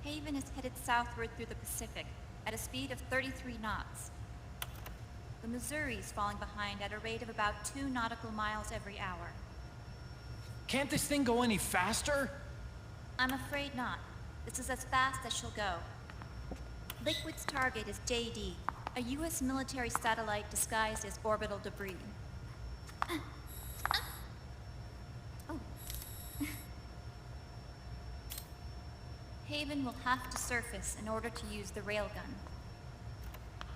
Haven is headed southward through the Pacific at a speed of 33 knots. The Missouri's falling behind at a rate of about 2 nautical miles every hour. Can't this thing go any faster? I'm afraid not. This is as fast as she'll go. Liquid's target is JD, a U.S. military satellite disguised as orbital debris. Oh. Haven will have to surface in order to use the railgun.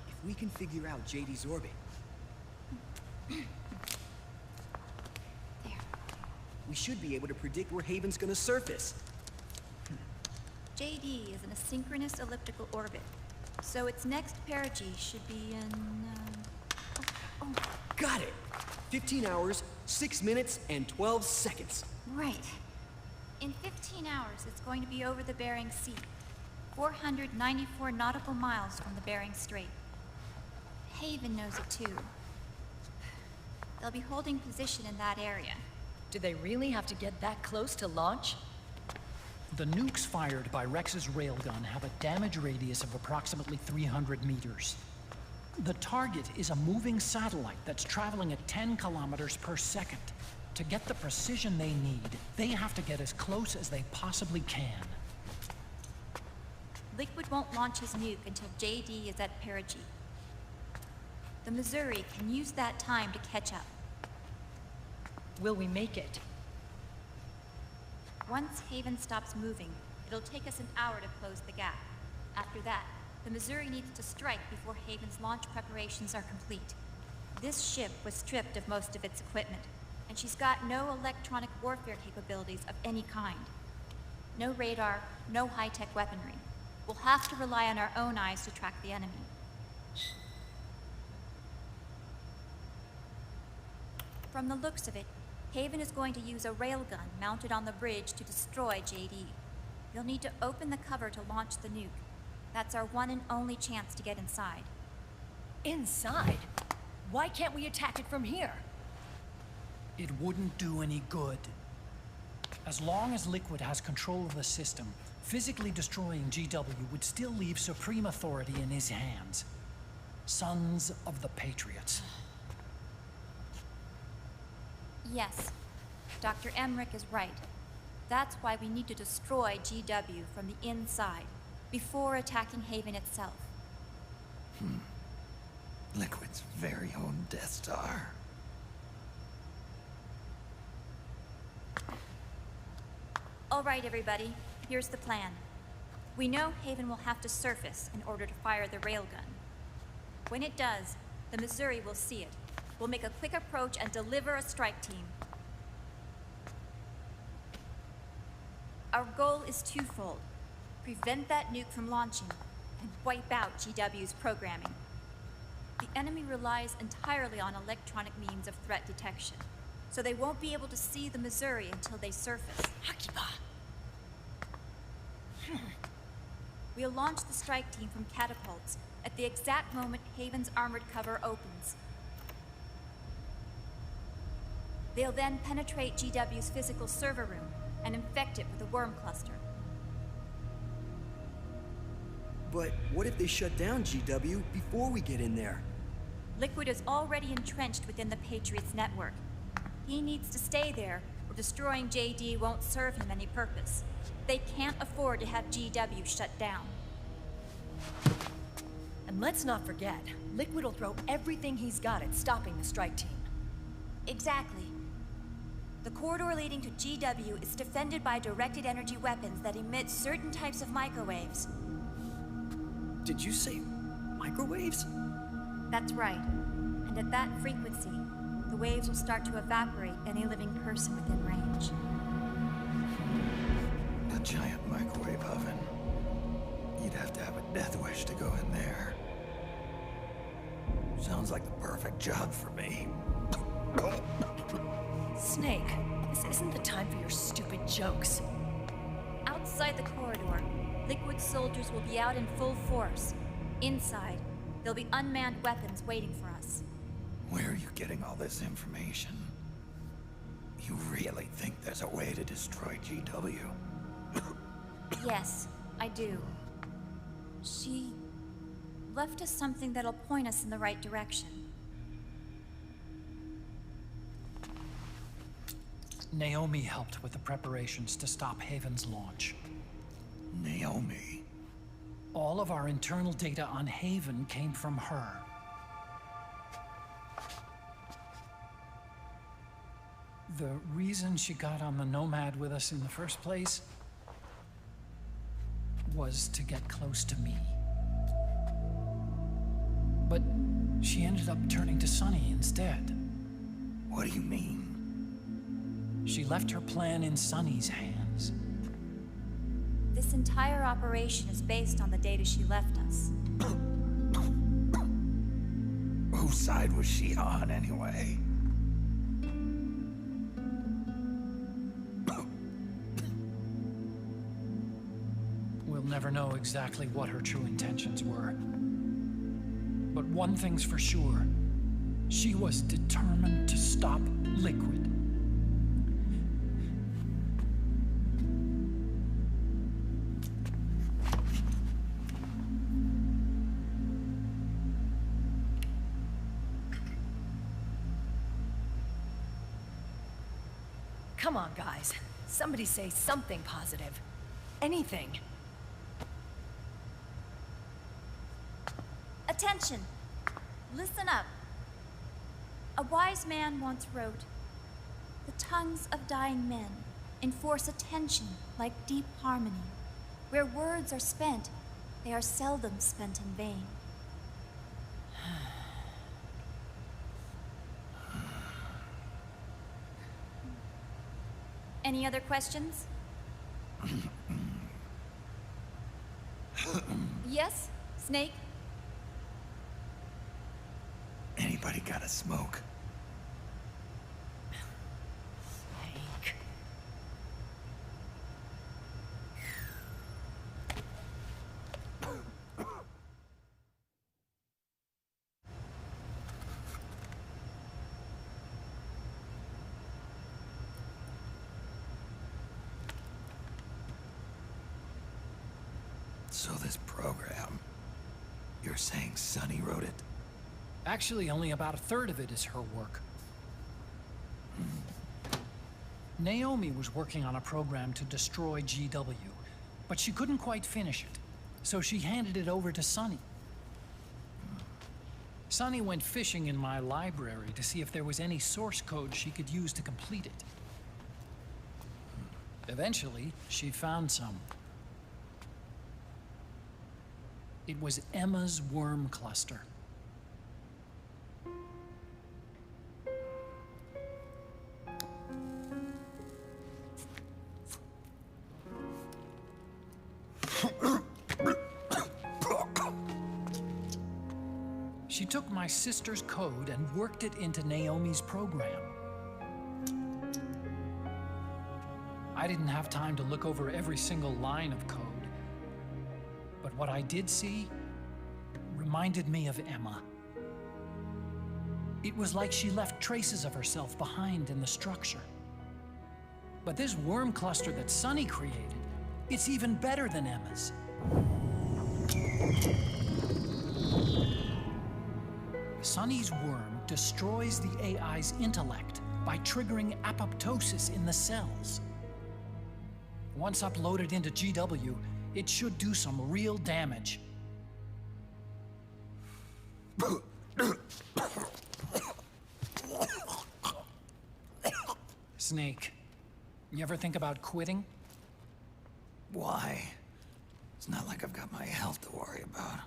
If we can figure out JD's orbit... There. we should be able to predict where Haven's gonna surface. JD is in a synchronous elliptical orbit, so its next perigee should be in... Got it! 15 hours, 6 minutes, and 12 seconds. Right. In 15 hours, it's going to be over the Bering Sea, 494 nautical miles from the Bering Strait. Haven knows it too. They'll be holding position in that area. Do they really have to get that close to launch? The nukes fired by Rex's railgun have a damage radius of approximately 300 meters. The target is a moving satellite that's traveling at 10 kilometers per second. To get the precision they need, they have to get as close as they possibly can. Liquid won't launch his nuke until JD is at perigee. The Missouri can use that time to catch up. Will we make it? Once Haven stops moving, it'll take us an hour to close the gap. After that, the Missouri needs to strike before Haven's launch preparations are complete. This ship was stripped of most of its equipment, and she's got no electronic warfare capabilities of any kind. No radar, no high-tech weaponry. We'll have to rely on our own eyes to track the enemy. From the looks of it, Haven is going to use a railgun mounted on the bridge to destroy JD. You'll need to open the cover to launch the nuke. That's our one and only chance to get inside. Inside? Why can't we attack it from here? It wouldn't do any good. As long as Liquid has control of the system, physically destroying GW would still leave supreme authority in his hands. Sons of the Patriots. Yes, Dr. Emmerich is right. That's why we need to destroy GW from the inside, before attacking Haven itself. Liquid's very own Death Star. All right, everybody, here's the plan. We know Haven will have to surface in order to fire the railgun. When it does, the Missouri will see it. We'll make a quick approach and deliver a strike team. Our goal is twofold. Prevent that nuke from launching, and wipe out GW's programming. The enemy relies entirely on electronic means of threat detection, so they won't be able to see the Missouri until they surface. Akiba! We'll launch the strike team from catapults at the exact moment Haven's armored cover opens. They'll then penetrate GW's physical server room and infect it with a worm cluster. But what if they shut down GW before we get in there? Liquid is already entrenched within the Patriots network. He needs to stay there, or destroying JD won't serve him any purpose. They can't afford to have GW shut down. And let's not forget, Liquid will throw everything he's got at stopping the strike team. Exactly. The corridor leading to GW is defended by directed energy weapons that emit certain types of microwaves. Did you say microwaves? That's right. And at that frequency, the waves will start to evaporate any living person within range. A giant microwave oven. You'd have to have a death wish to go in there. Sounds like the perfect job for me. Snake, this isn't the time for your stupid jokes. Outside the corridor, Liquid soldiers will be out in full force. Inside, there'll be unmanned weapons waiting for us. Where are you getting all this information? You really think there's a way to destroy GW? Yes, I do. She left us something that'll point us in the right direction. Naomi helped with the preparations to stop Haven's launch. Naomi. All of our internal data on Haven came from her. The reason she got on the Nomad with us in the first place was to get close to me. But she ended up turning to Sonny instead. What do you mean? She left her plan in Sonny's hands. This entire operation is based on the data she left us. Whose side was she on, anyway? We'll never know exactly what her true intentions were. But one thing's for sure. She was determined to stop Liquid. Come on, guys. Somebody say something positive. Anything. Attention! Listen up. A wise man once wrote, "The tongues of dying men enforce attention like deep harmony. Where words are spent, they are seldom spent in vain." Any other questions? Yes, Snake? Anybody got a smoke? Snake. So this program, you're saying Sonny wrote it? Actually, only about a third of it is her work. Naomi was working on a program to destroy GW, but she couldn't quite finish it, so she handed it over to Sonny. Sonny went fishing in my library to see if there was any source code she could use to complete it. Eventually, she found some. It was Emma's worm cluster. She took my sister's code and worked it into Naomi's program. I didn't have time to look over every single line of code, but what I did see reminded me of Emma. It was like she left traces of herself behind in the structure. But this worm cluster that Sonny created, it's even better than Emma's. Sonny's worm destroys the AI's intellect by triggering apoptosis in the cells. Once uploaded into GW, it should do some real damage. Snake, you ever think about quitting? Why? It's not like I've got my health to worry about.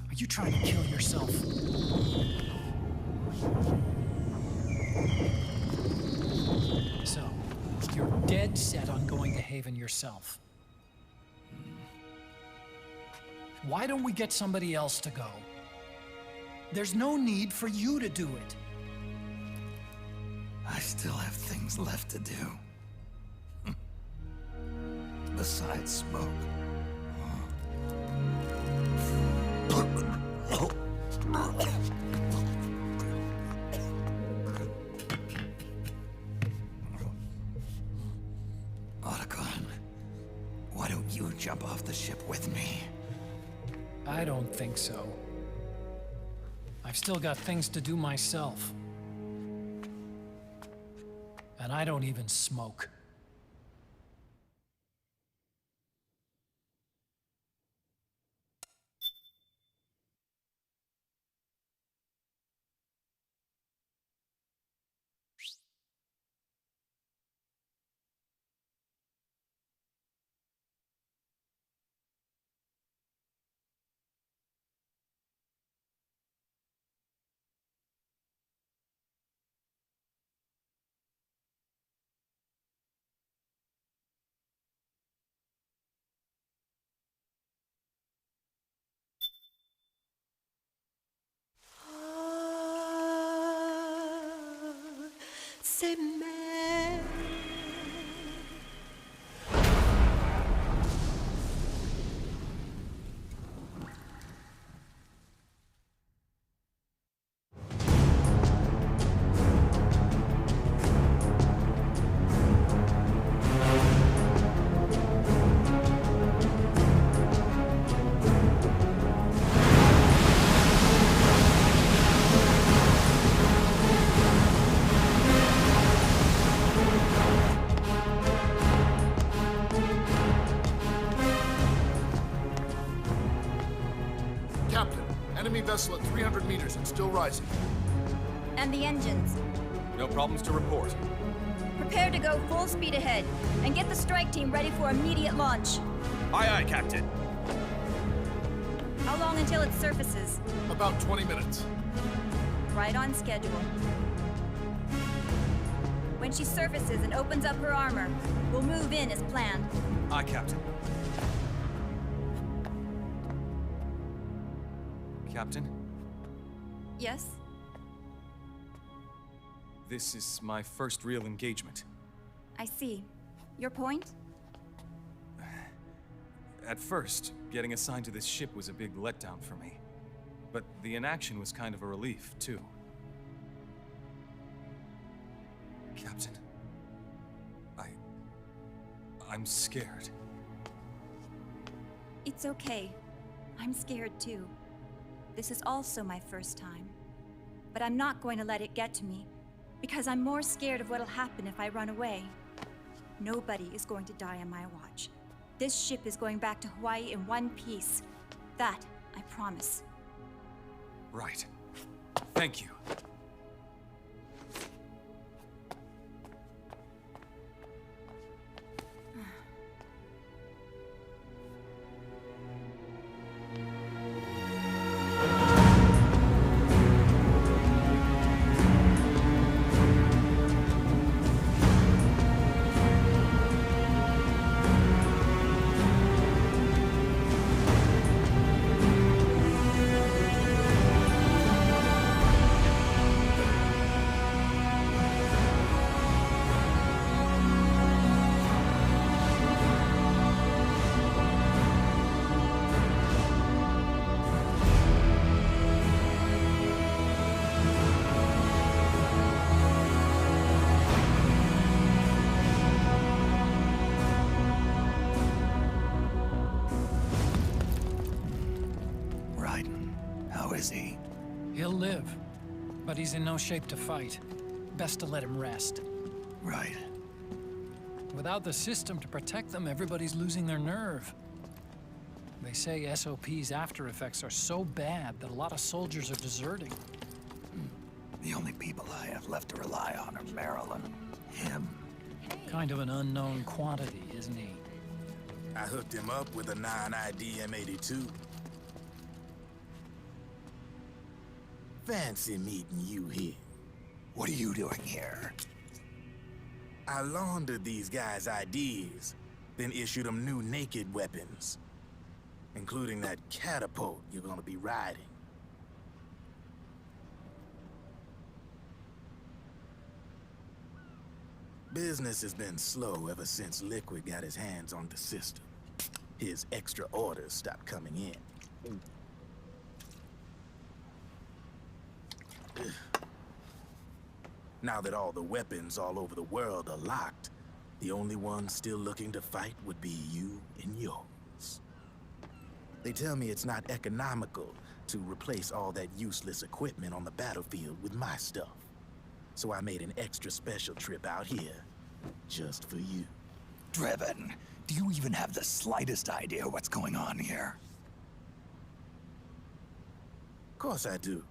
Are you trying to kill yourself? So, you're dead set on going to Haven yourself. Why don't we get somebody else to go? There's no need for you to do it. I still have things left to do. Besides smoke. Otacon, why don't you jump off the ship with me? I don't think so. I've still got things to do myself. And I don't even smoke. C'est mer. Captain, enemy vessel at 300 meters and still rising. And the engines. No problems to report. Prepare to go full speed ahead, and get the strike team ready for immediate launch. Aye, aye, Captain. How long until it surfaces? About 20 minutes. Right on schedule. When she surfaces and opens up her armor, we'll move in as planned. Aye, Captain. Captain, Yes? this is my first real engagement. I see. Your point? At first, getting assigned to this ship was a big letdown for me. But the inaction was kind of a relief, too. Captain, I'm scared. It's okay. I'm scared too. This is also my first time. But I'm not going to let it get to me, because I'm more scared of what'll happen if I run away. Nobody is going to die on my watch. This ship is going back to Hawaii in one piece. That, I promise. Right. Thank you. He'll live, but he's in no shape to fight. Best to let him rest. Right. Without the system to protect them, everybody's losing their nerve. They say SOP's after effects are so bad that a lot of soldiers are deserting. The only people I have left to rely on are Marilyn, him. Kind of an unknown quantity, isn't he? I hooked him up with a 9ID M82. Fancy meeting you here. What are you doing here? I laundered these guys' ideas, then issued them new naked weapons. including that catapult you're gonna be riding. Business has been slow ever since Liquid got his hands on the system. His extra orders stopped coming in. Now that all the weapons all over the world are locked, the only one still looking to fight would be you and yours. They tell me it's not economical to replace all that useless equipment on the battlefield with my stuff. So I made an extra special trip out here, just for you. Driven, do you even have the slightest idea what's going on here? Of course I do.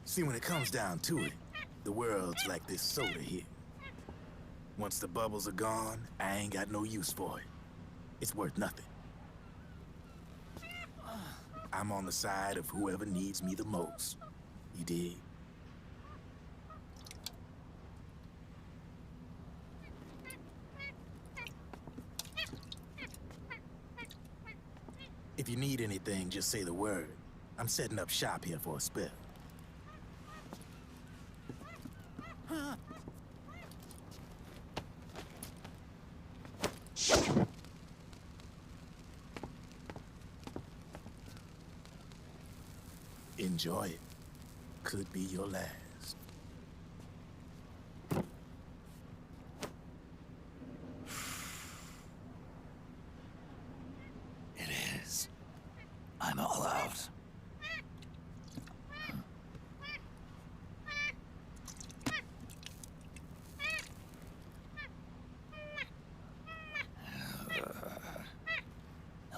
See, when it comes down to it, the world's like this soda here. Once the bubbles are gone, I ain't got no use for it. It's worth nothing. I'm on the side of whoever needs me the most. You dig? If you need anything, just say the word. I'm setting up shop here for a spell. Enjoy it. Could be your last. It is. I'm all out.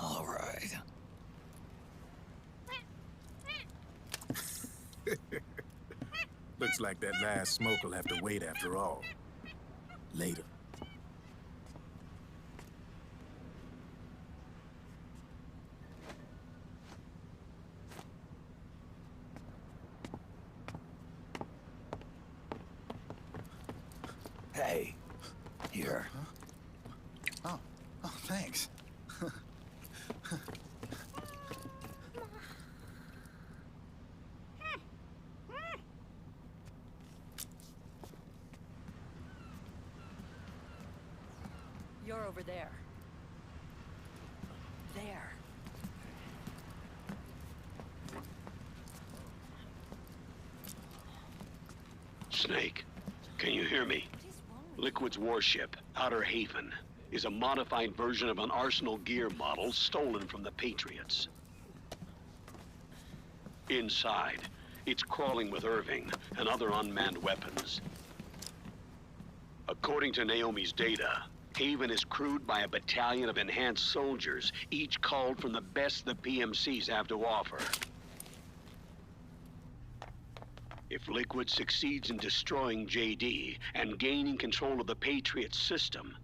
All right. Looks like that last smoke will have to wait after all. Later. Hey, here. Oh, thanks. You're over there. There. Snake, can you hear me? Liquid's warship, Outer Haven, is a modified version of an Arsenal gear model stolen from the Patriots. Inside, it's crawling with Irving and other unmanned weapons. According to Naomi's data, Haven is crewed by a battalion of enhanced soldiers, each culled from the best the PMCs have to offer. If Liquid succeeds in destroying JD and gaining control of the Patriots system,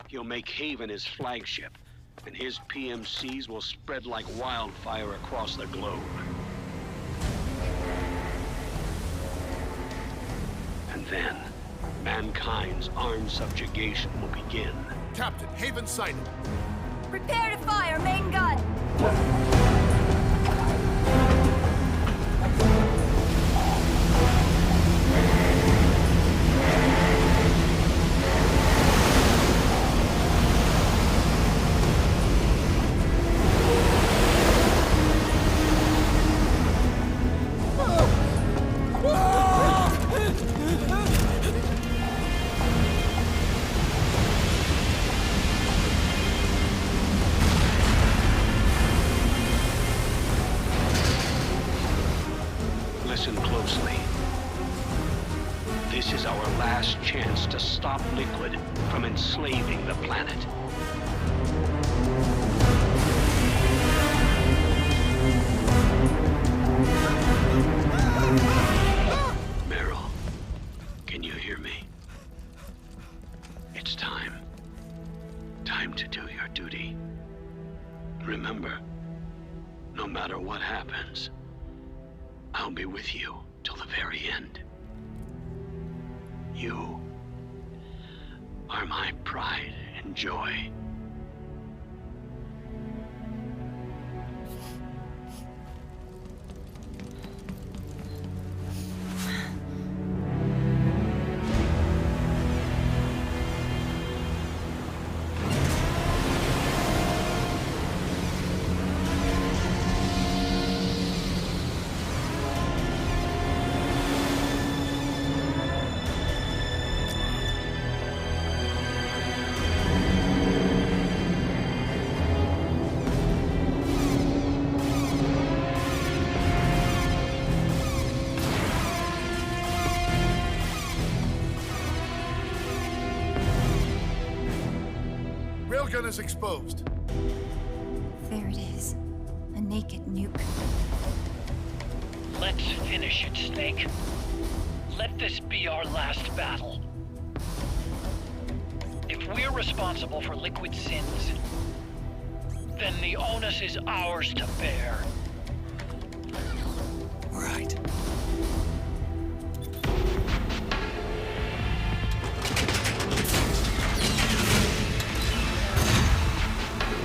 he'll make Haven his flagship, and his PMCs will spread like wildfire across the globe. And then, mankind's armed subjugation will begin. Captain, Haven sighted. Prepare to fire, main gun! Listen closely. This is our last chance to stop Liquid from enslaving the planet. Meryl, can you hear me? It's time. Time to do your duty. Remember, No matter what happens, I'll be with you till the very end. You are my pride and joy. Railgun is exposed. There it is. A naked nuke. Let's finish it, Snake. Let this be our last battle. If we're responsible for Liquid's sins, then the onus is ours to bear. Right.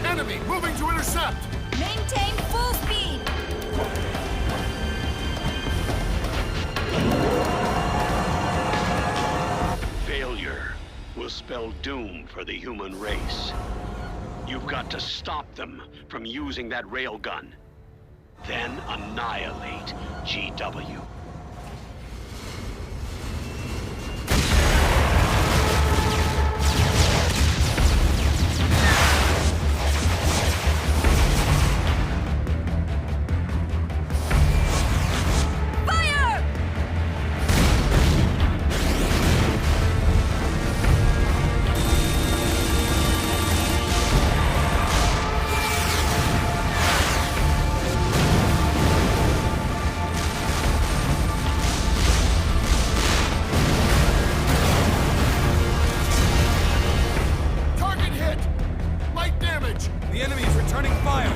Enemy moving to intercept! Maintain full speed! Failure will spell doom for the human race. You've got to stop them from using that railgun. Then annihilate GW. The enemy is returning fire!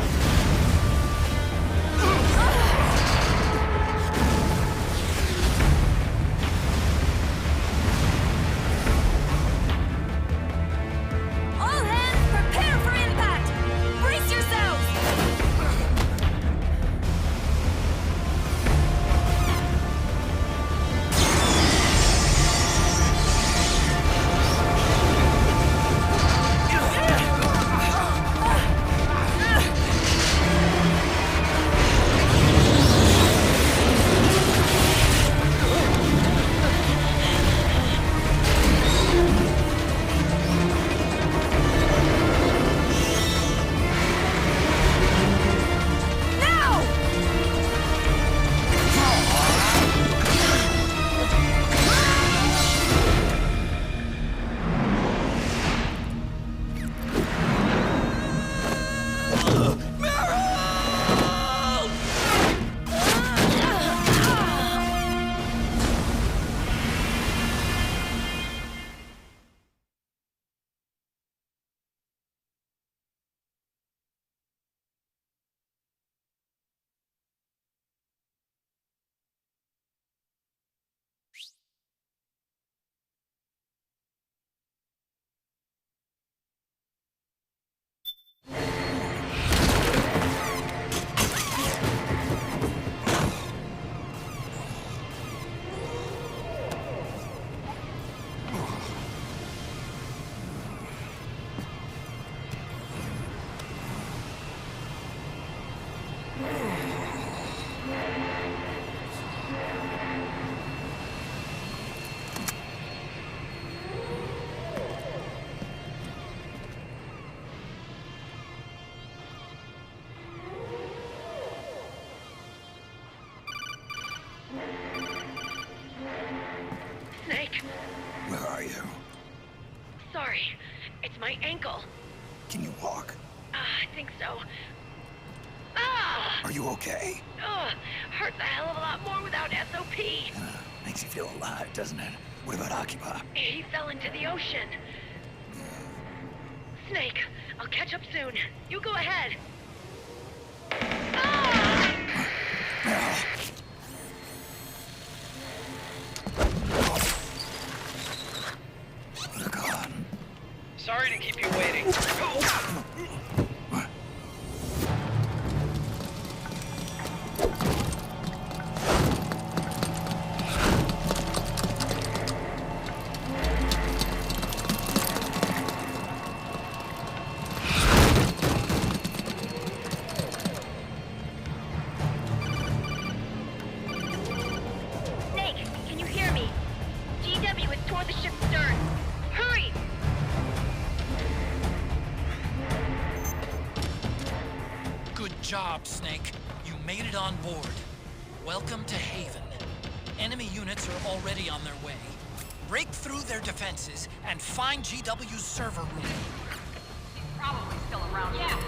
All hands, prepare for impact! Brace yourselves! Snake, Where are you? sorry. It's my ankle. Can you walk? I think so. Ah! Are you okay? Ugh, hurts a hell of a lot more without SOP. Makes you feel alive, doesn't it? What about Occupy? He fell into the ocean. Snake, I'll catch up soon. You go ahead. Ah! Sorry to keep you waiting. Snake, can you hear me? GW is toward the ship's stern. Hurry! Good job, Snake. You made it on board. Welcome to Haven. Enemy units are already on their way. Break through their defenses and find GW's server room. He's probably still around. Yeah.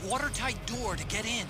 watertight door to get in.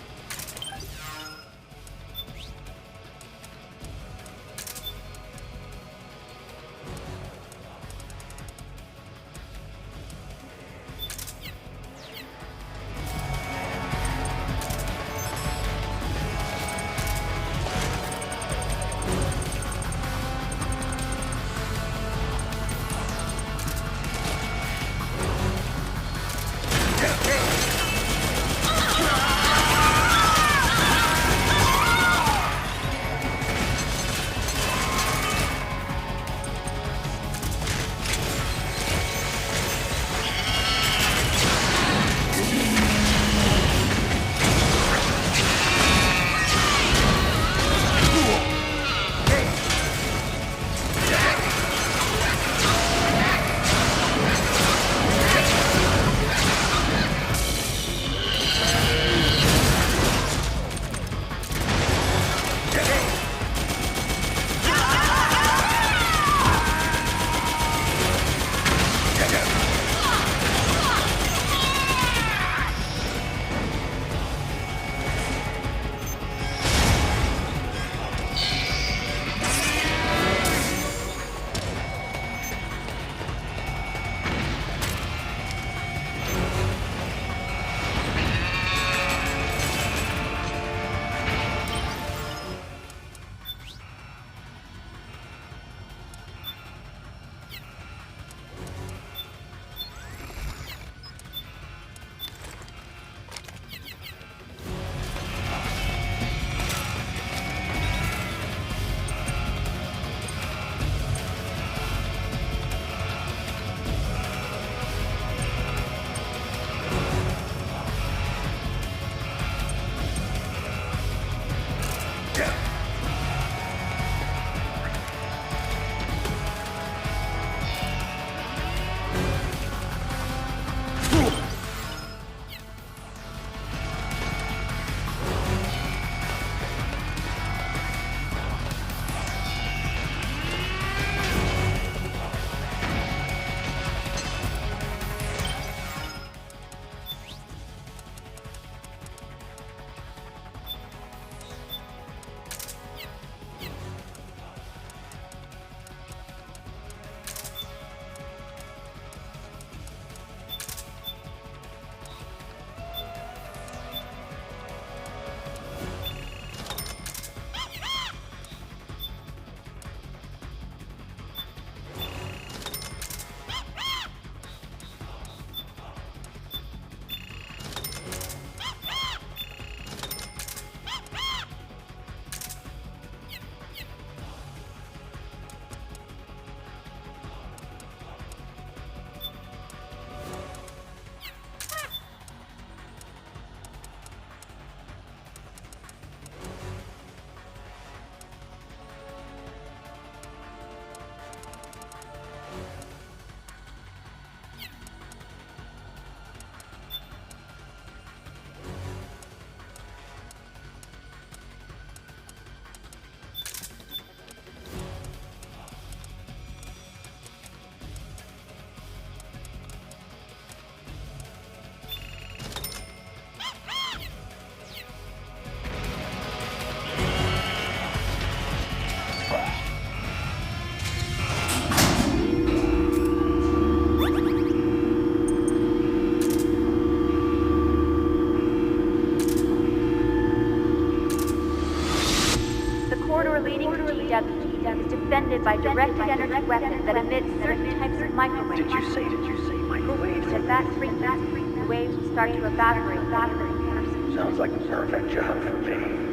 GW is defended by directed energy weapons that emit certain types of microwaves. Did you say microwaves? At that frequency, the waves will start to evaporate without the comparison. Sounds like the perfect job for me.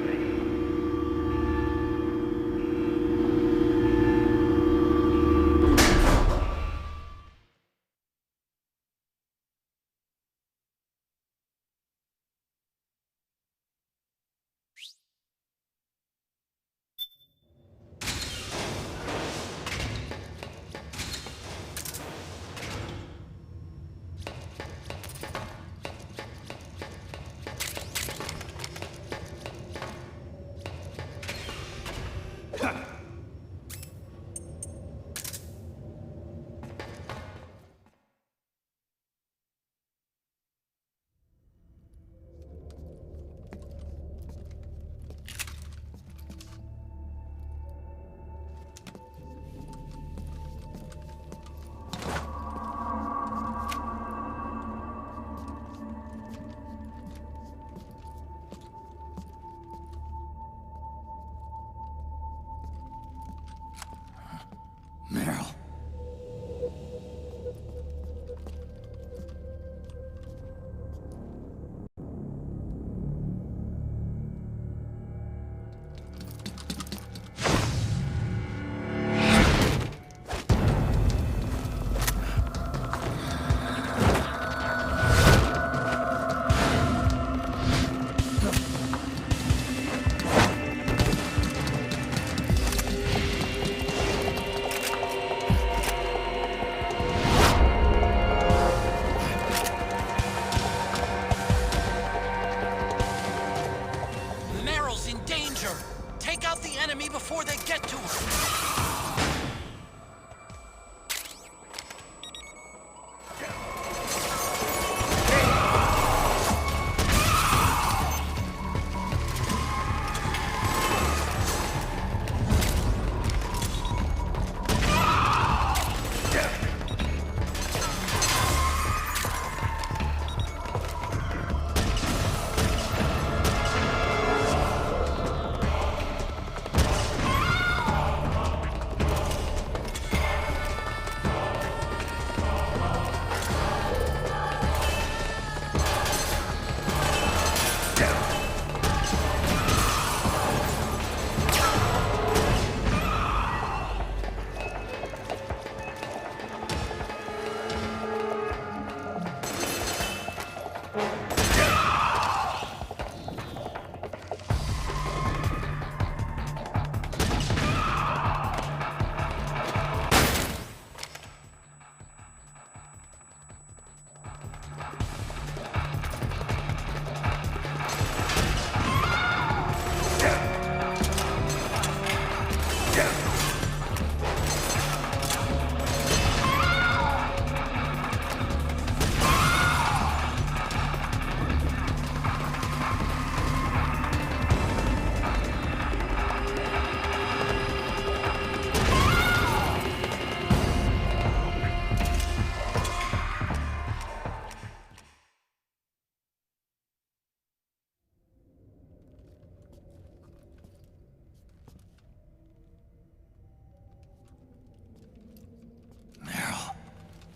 Take out the enemy before they get to her!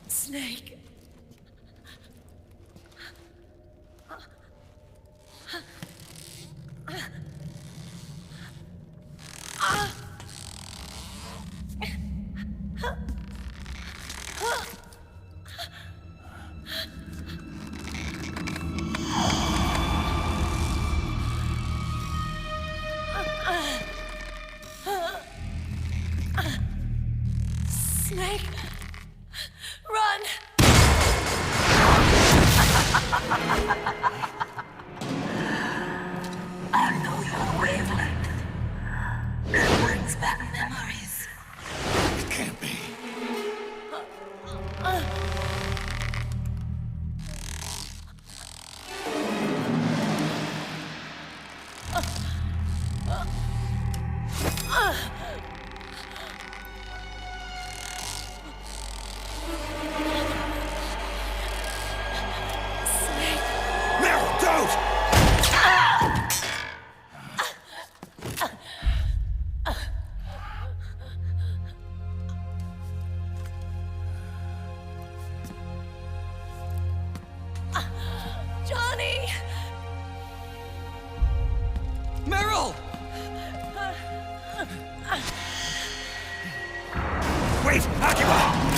Snake. Snake. Run! I know your wavelength. It brings back memories. It can't be. Johnny! Meryl! Wait! Occupy!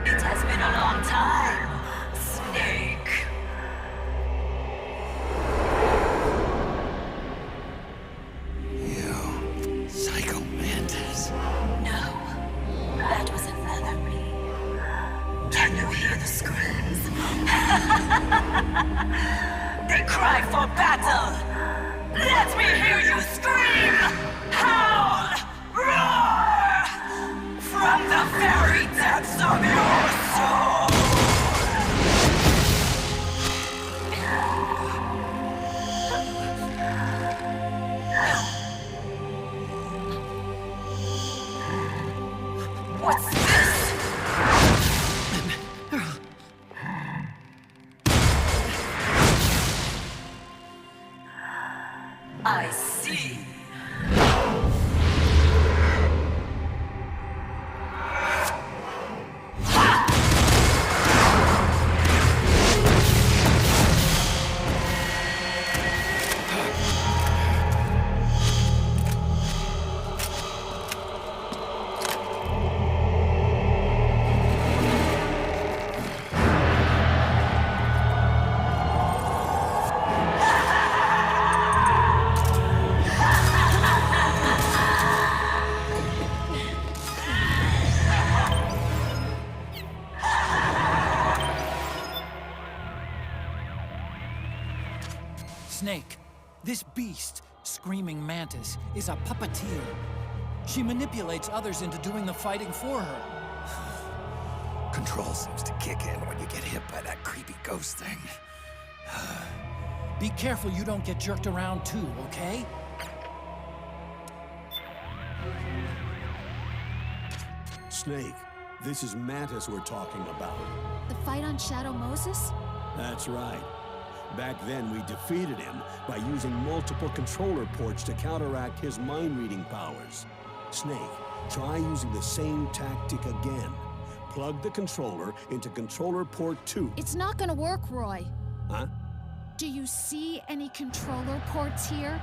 It has been a long time, Snake. You psycho mantis. No, that was another me. Can you hear the screams? They cry for battle. Let me hear you scream! Howl! Roar! From the very depths of your soul! What's this? I see. Snake, this beast, Screaming Mantis, is a puppeteer. She manipulates others into doing the fighting for her. Control seems to kick in when you get hit by that creepy ghost thing. Be careful you don't get jerked around too, okay? Snake, this is Mantis we're talking about. The fight on Shadow Moses? That's right. Back then, we defeated him by using multiple controller ports to counteract his mind-reading powers. Snake, try using the same tactic again. Plug the controller into controller port 2. It's not gonna work, Roy. Huh? Do you see any controller ports here?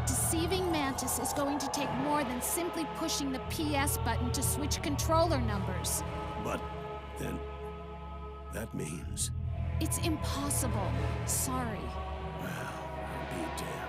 Deceiving Mantis is going to take more than simply pushing the PS button to switch controller numbers. But then, that means... It's impossible. Sorry. Well, I'll be damned.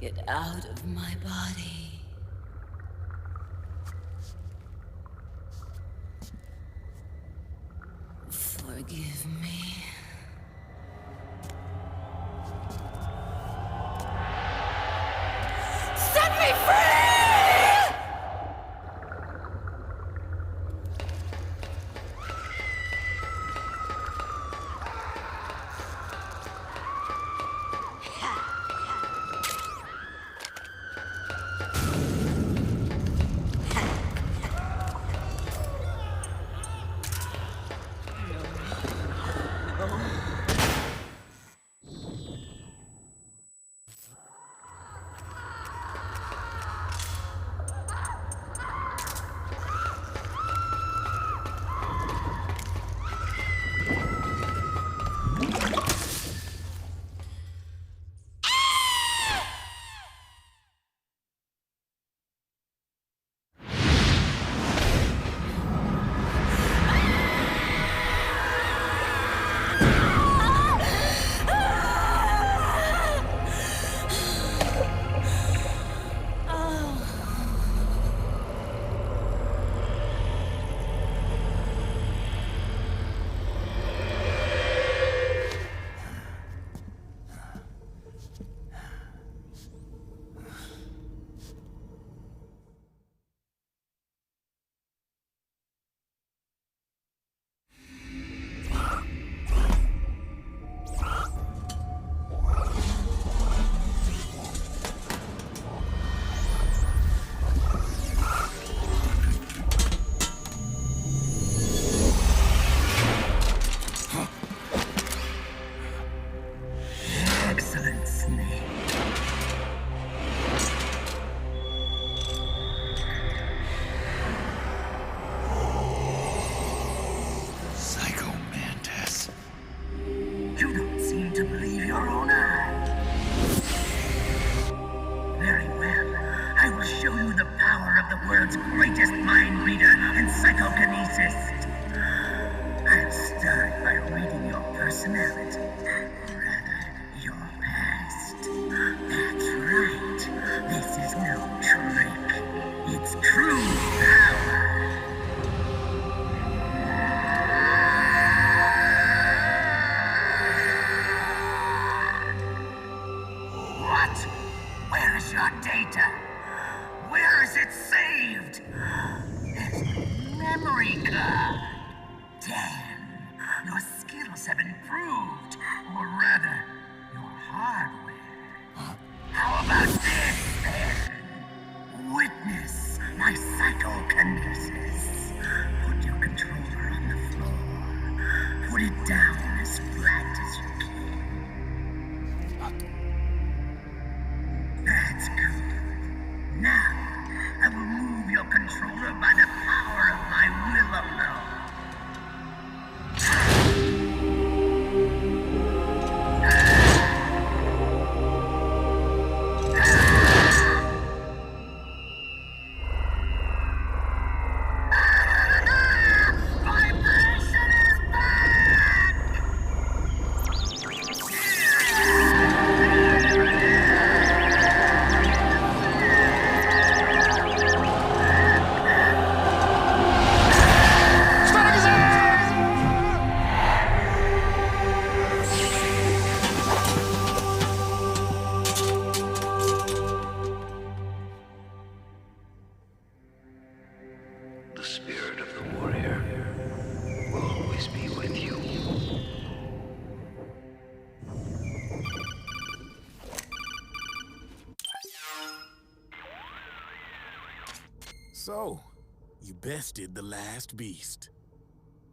Get out of my body. Forgive me. Set me free! world's greatest mind reader and psychokinesis. I'll start by reading your personality. Rather, your past. That's right. This is no trick. It's true power. What? Where is your data? Where is it saved? There's no memory card. Damn, your skills have improved. Or rather, your hardware. How about this, then? Witness my psychokinesis. Put your controller on the floor. Put it down as flat as you can. That's good. Now, I will move your controller by the power of my will alone. The spirit of the warrior will always be with you. So, you bested the last beast.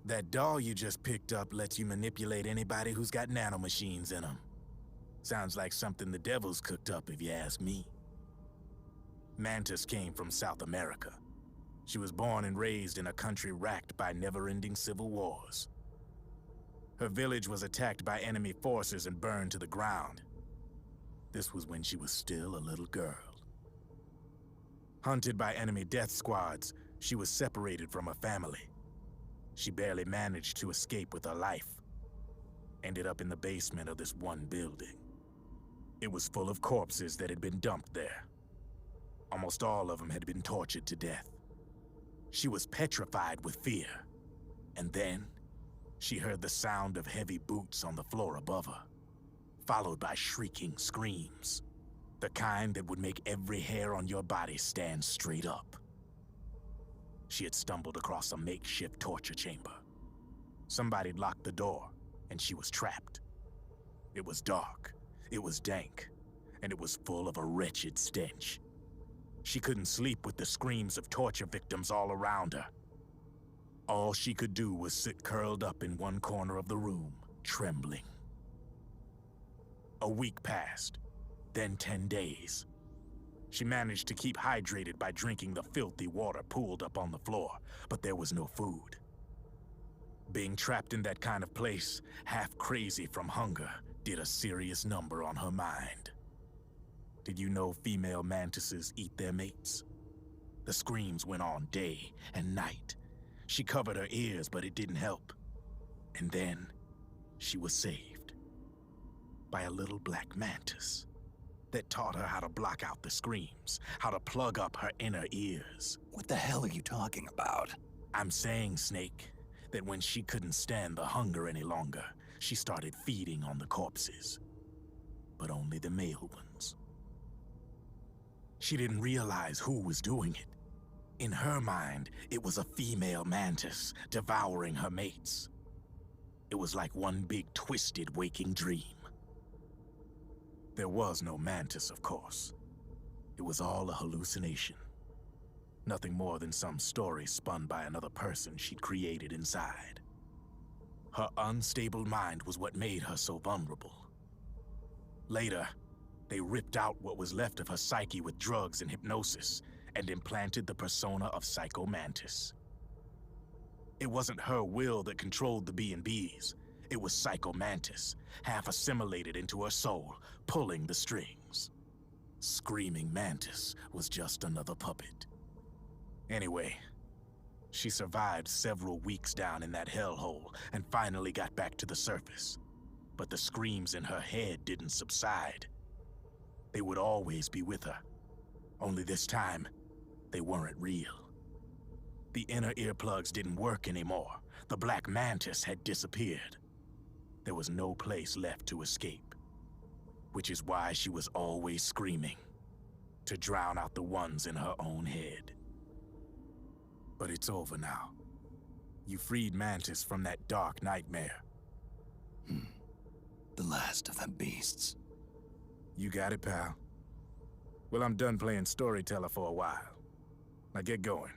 That doll you just picked up lets you manipulate anybody who's got nanomachines in them. Sounds like something the devil's cooked up, if you ask me. Mantis came from South America. She was born and raised in a country racked by never-ending civil wars. Her village was attacked by enemy forces and burned to the ground. This was when she was still a little girl. Hunted by enemy death squads, she was separated from her family. She barely managed to escape with her life. Ended up in the basement of this one building. It was full of corpses that had been dumped there. Almost all of them had been tortured to death. She was petrified with fear. And then, she heard the sound of heavy boots on the floor above her, followed by shrieking screams. The kind that would make every hair on your body stand straight up. She had stumbled across a makeshift torture chamber. Somebody'd locked the door, and she was trapped. It was dark, it was dank, and it was full of a wretched stench. She couldn't sleep with the screams of torture victims all around her. All she could do was sit curled up in one corner of the room, trembling. A week passed, then 10 days. She managed to keep hydrated by drinking the filthy water pooled up on the floor, but there was no food. Being trapped in that kind of place, half crazy from hunger, did a serious number on her mind. Did you know female mantises eat their mates? The screams went on day and night. She covered her ears, but it didn't help. And then, she was saved by a little black mantis that taught her how to block out the screams, how to plug up her inner ears. What the hell are you talking about? I'm saying, Snake, that when she couldn't stand the hunger any longer, she started feeding on the corpses. But only the male ones. She didn't realize who was doing it. In her mind, it was a female mantis devouring her mates. It was like one big twisted waking dream. There was no mantis, of course. It was all a hallucination. Nothing more than some story spun by another person she'd created inside. Her unstable mind was what made her so vulnerable. Later, they ripped out what was left of her psyche with drugs and hypnosis, and implanted the persona of Psycho Mantis. It wasn't her will that controlled the B&Bs. It was Psycho Mantis, half assimilated into her soul, pulling the strings. Screaming Mantis was just another puppet. Anyway, she survived several weeks down in that hellhole and finally got back to the surface. But the screams in her head didn't subside. They would always be with her. Only this time, they weren't real. The inner earplugs didn't work anymore. The black mantis had disappeared. There was no place left to escape. Which is why she was always screaming, to drown out the ones in her own head. But it's over now. You freed Mantis from that dark nightmare. The last of them beasts. You got it, pal. Well, I'm done playing storyteller for a while. Now get going.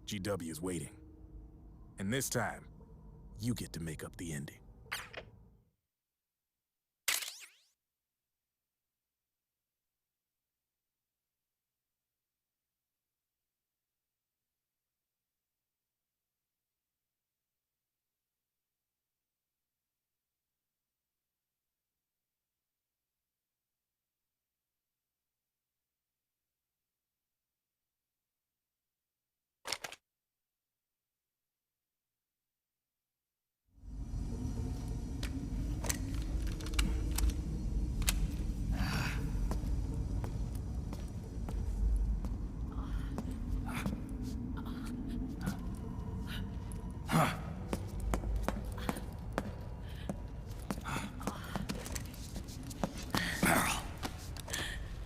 GW's waiting. And this time, you get to make up the ending.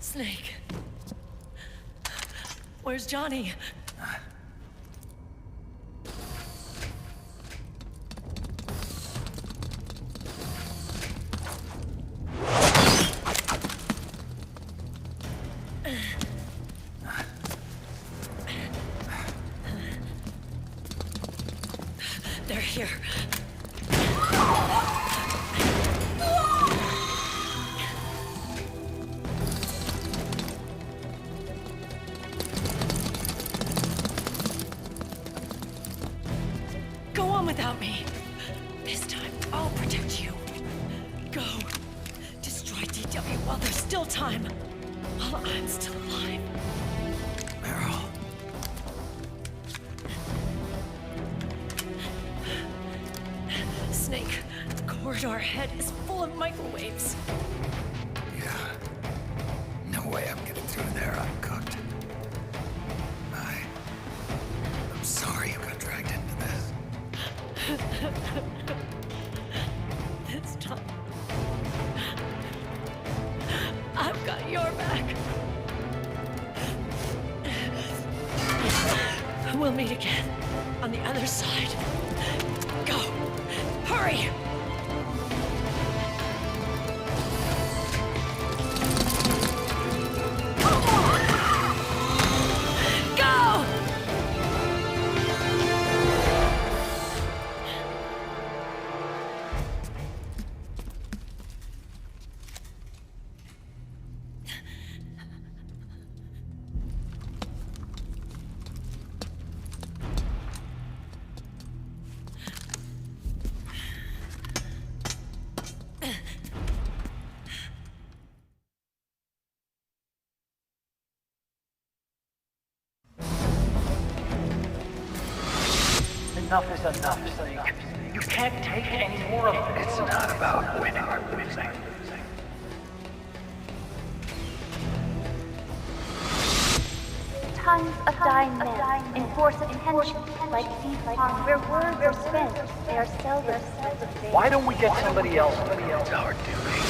Snake. Where's Johnny? They're here. Go on without me. This time, I'll protect you. Go. Destroy DW while there's still time. While I'm still alive. Meryl. Snake, the corridor ahead is full of microwaves. Yeah. We'll meet again on the other side. Go! Hurry! Enough is enough, Snake. You can't take any more of this. It's not about winning or losing. Tons of dying men enforce attention like these ponds where words are spent. They are seldom spent. Why don't we get somebody else? It's our duty.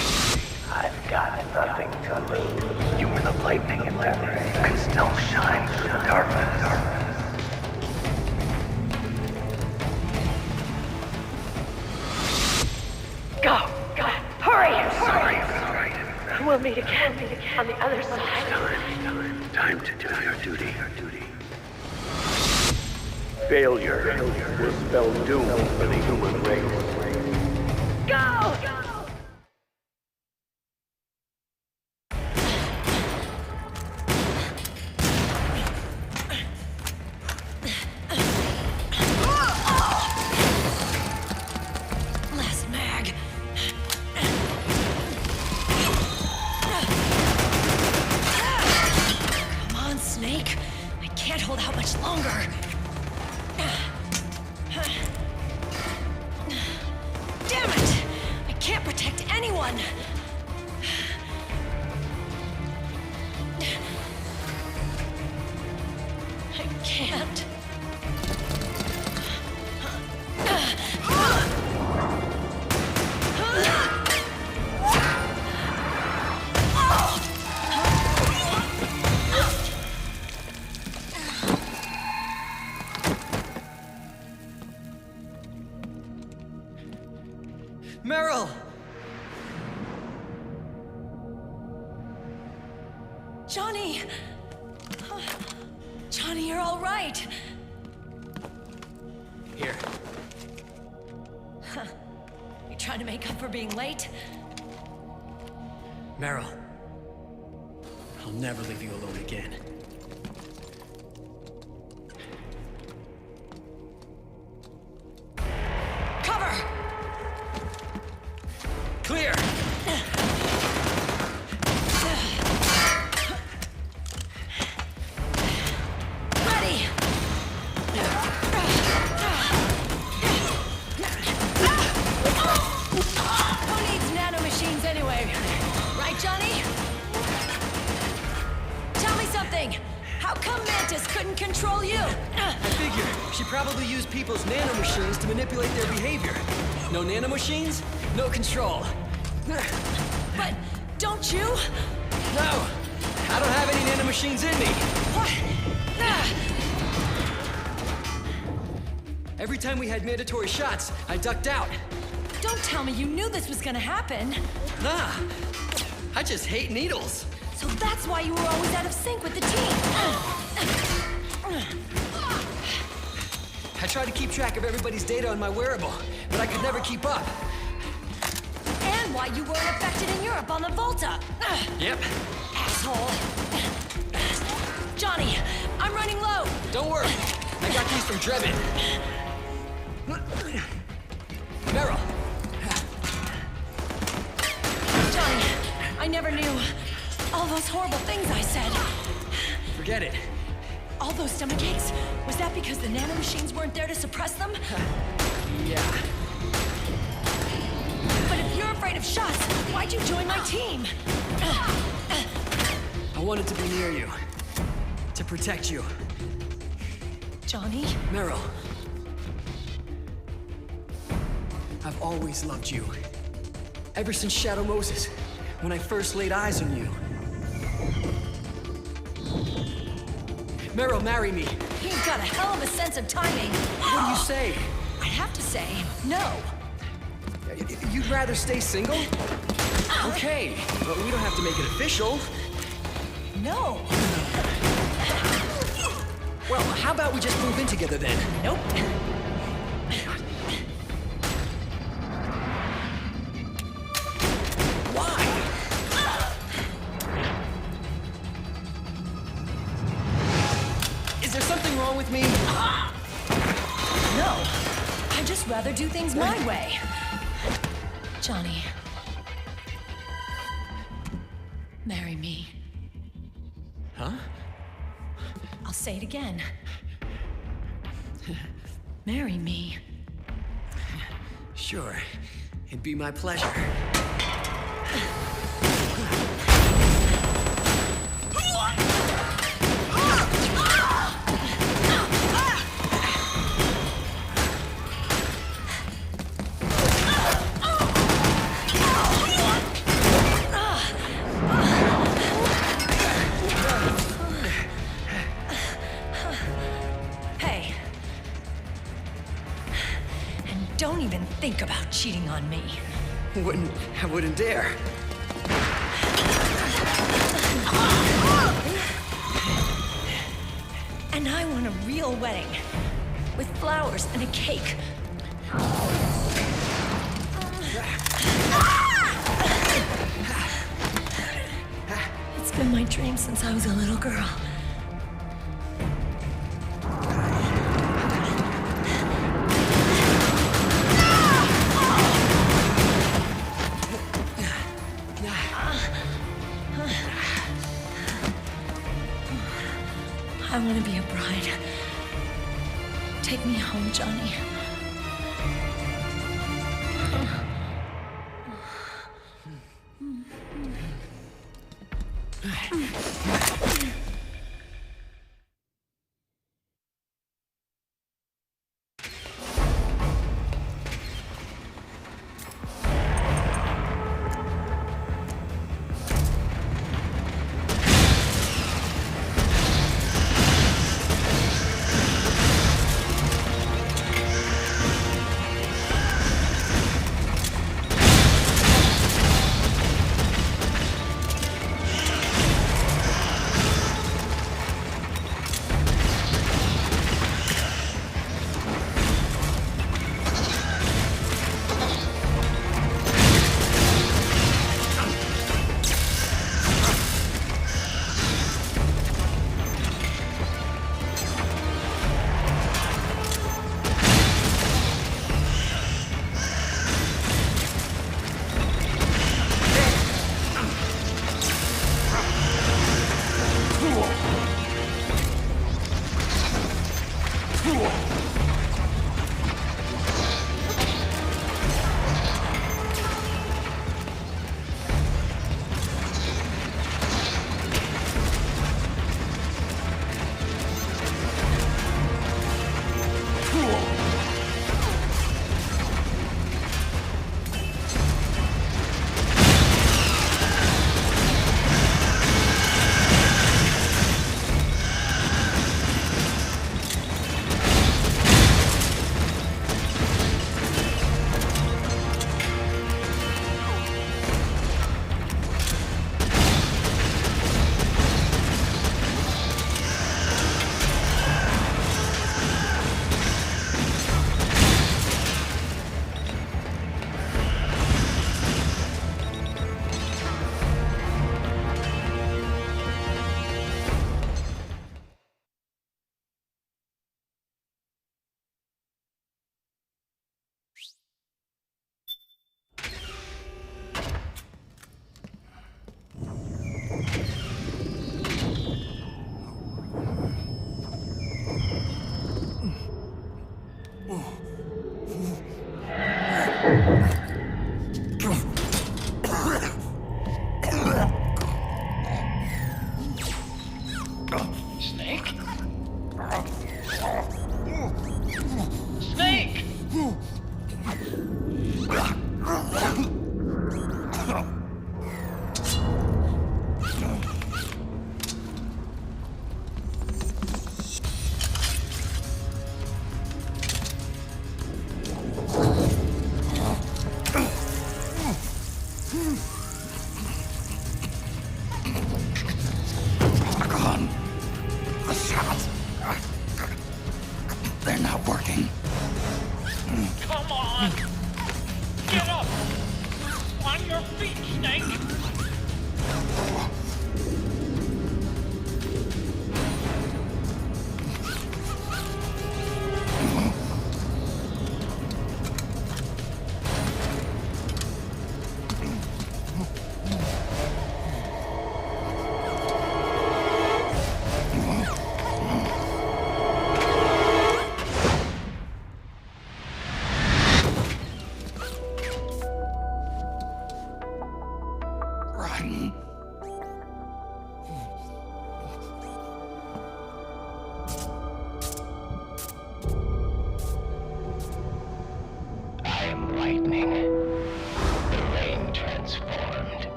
I've got nothing to lose. You were the lightning in that ray. You can still shine through the darkness. Go! Hurry! Sorry. We'll meet again on the other side. Time to do your duty. Failure will spell doom for the human race. Go! Last mag. Come on, Snake. I can't hold out much longer. Damn it! I can't protect anyone! I can't. Meryl! Johnny! Johnny, you're all right. Here. You trying to make up for being late? Meryl. I'll never leave you alone again. Cover! Clear! Ready! Who needs nanomachines anyway? Right, Johnny? Tell me something! How come Mantis couldn't control you? I figure she probably used people's nanomachines to manipulate their behavior. No nanomachines, no control. But don't you? No! I don't have any nanomachines in me! What? Every time we had mandatory shots, I ducked out. Don't tell me you knew this was gonna happen. Nah, I just hate needles. So that's why you were always out of sync with the team. I tried to keep track of everybody's data on my wearable, but I could never keep up. And why you weren't affected in Europe on the Volta. Yep. Asshole. Johnny, I'm running low. Don't worry. I got these from Drebin. Meryl. Johnny, I never knew all those horrible things I said. Forget it. All those stomach aches, was that because the nanomachines weren't there to suppress them? Yeah. But if you're afraid of shots, why'd you join my team? I wanted to be near you. To protect you. Johnny? Meryl. I've always loved you. Ever since Shadow Moses, when I first laid eyes on you. Meryl, marry me. He's got a hell of a sense of timing. What do you say? I have to say, no. You'd rather stay single? Okay, but we don't have to make it official. No. Well, how about we just move in together then? Nope. Why? Is there something wrong with me? No. I'd just rather do things my way. Johnny. Marry me. Huh? I'll say it again. Marry me. Sure. It'd be my pleasure. Hey. And don't even think about cheating on me. I wouldn't dare. And I want a real wedding. With flowers and a cake. It's been my dream since I was a little girl. I want to be a bride. Take me home, Johnny.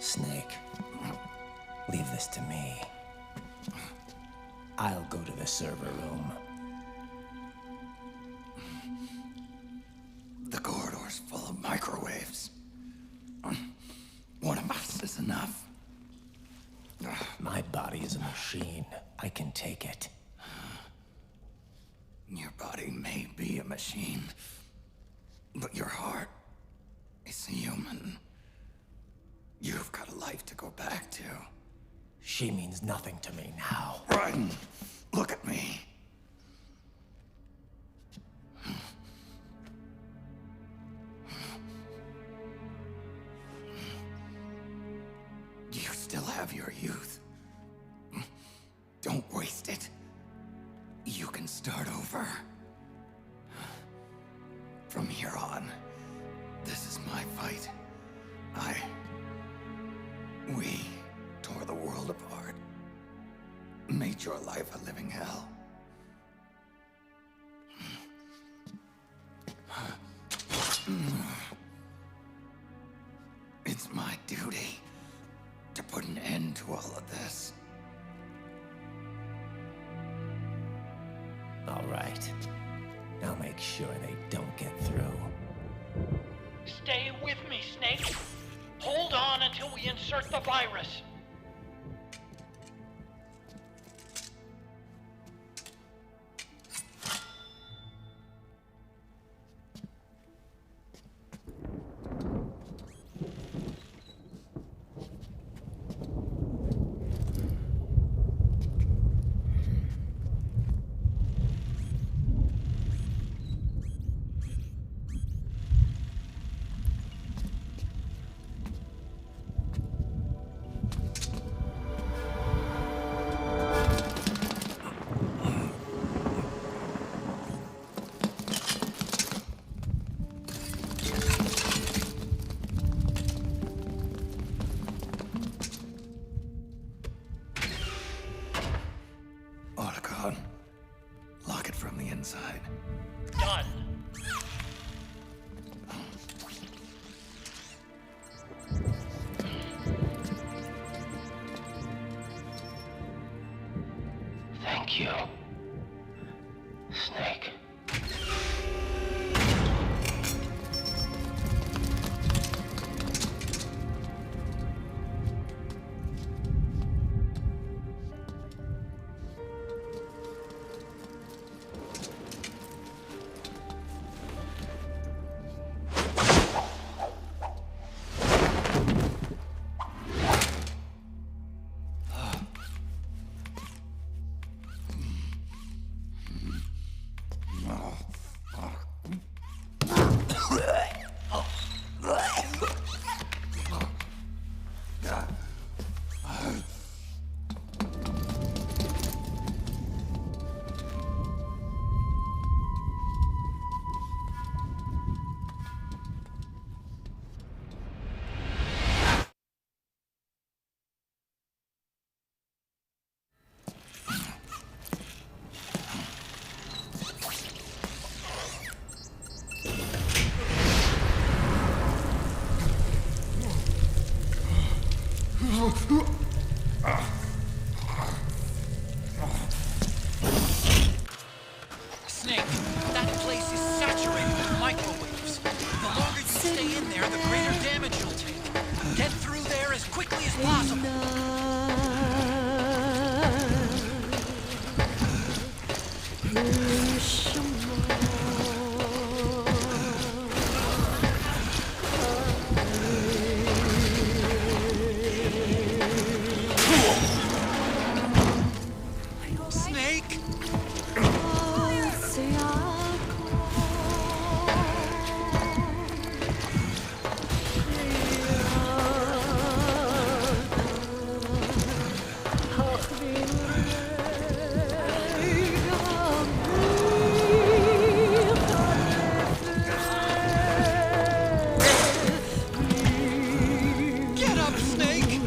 Snake, leave this to me. I'll go to the server room. The corridor's full of microwaves. One of us is enough. My body is a machine. I can take it. Your body may be a machine, but your heart is human. You've got a life to go back to. She means nothing to me now. Raiden, look at me. You still have your youth. Don't waste it. You can start over. From here on, this is my fight. We tore the world apart. Made your life a living hell. It's my duty to put an end to all of this. All right. I'll make sure they don't get through. Stay with me, Snake. Hold on until we insert the virus. Lock it from the inside. Done. Thank you, Snake. Snake, that place is saturated with microwaves. The longer you stay in there, the greater damage you'll take. Get through there as quickly as possible. Snake! Get up, Snake!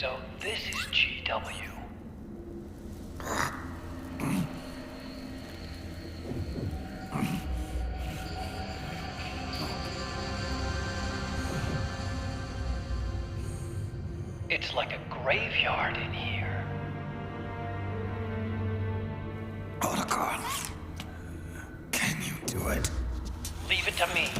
So this is GW. It's like a graveyard in here. Otacon, can you do it? Leave it to me.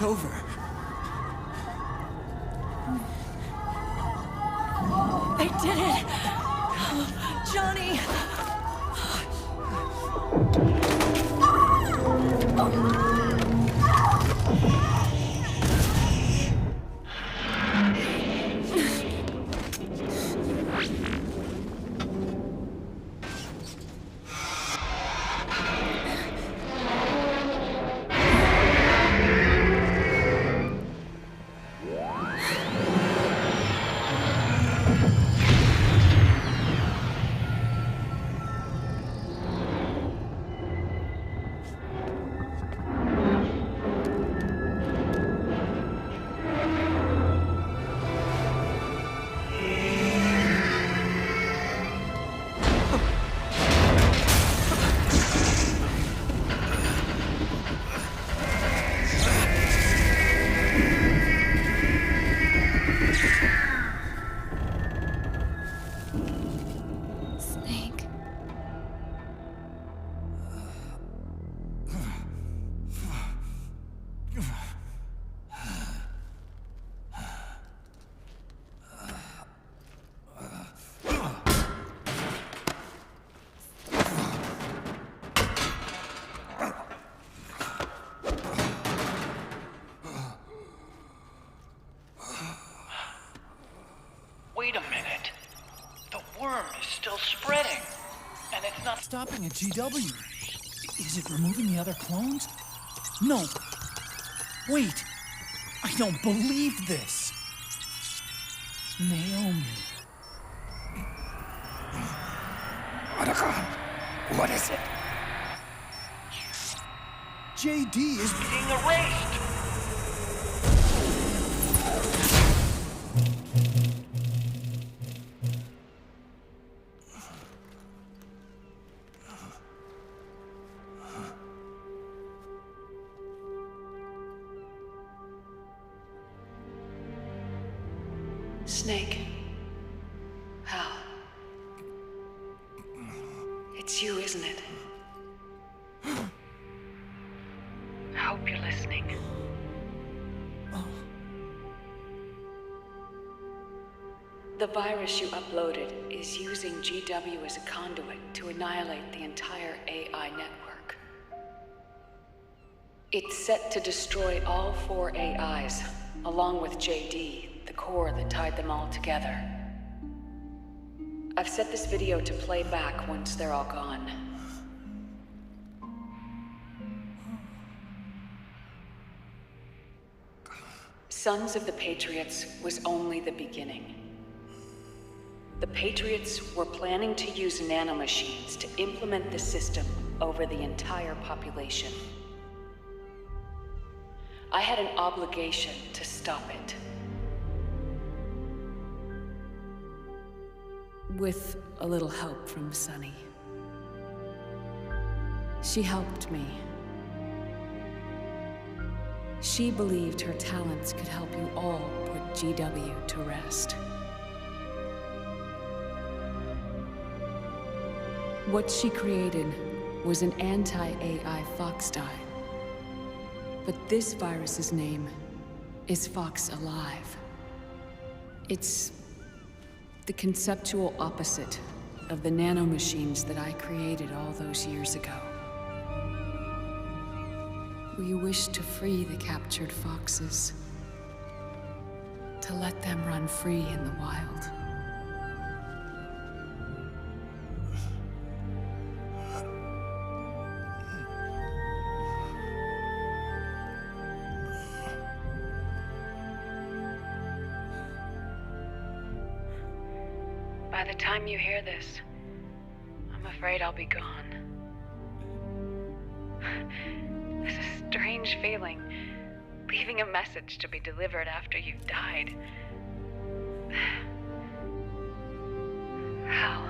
It's over. They did it! Johnny! Snake. Wait a minute. The worm is still spreading. And it's not Stopping at GW. Is it removing the other clones? No. Wait. I don't believe this. Naomi. Otacon, what is it? JD is being erased. Snake. Hal. It's you, isn't it? I hope you're listening. The virus you uploaded is using GW as a conduit to annihilate the entire AI network. It's set to destroy all 4 AIs, along with JD, the core that tied them all together. I've set this video to play back once they're all gone. Sons of the Patriots was only the beginning. The Patriots were planning to use nanomachines to implement the system over the entire population. I had an obligation to stop it. With a little help from Sunny. She helped me. She believed her talents could help you all put GW to rest. What she created was an anti-AI fox dye. But this virus's name is Fox Alive. It's the conceptual opposite of the nanomachines that I created all those years ago. We wish to free the captured foxes, to let them run free in the wild. By the time you hear this, I'm afraid I'll be gone. It's a strange feeling, leaving a message to be delivered after you've died. Hal,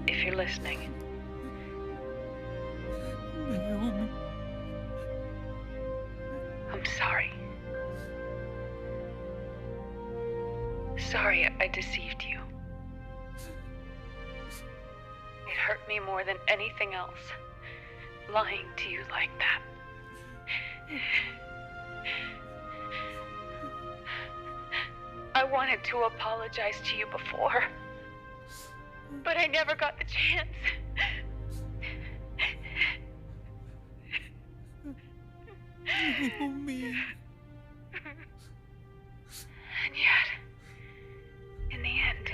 if you're listening, Naomi. I'm sorry. Sorry I deceived you. It hurt me more than anything else, lying to you like that. I wanted to apologize to you before, but I never got the chance. Oh, me. And yet, in the end,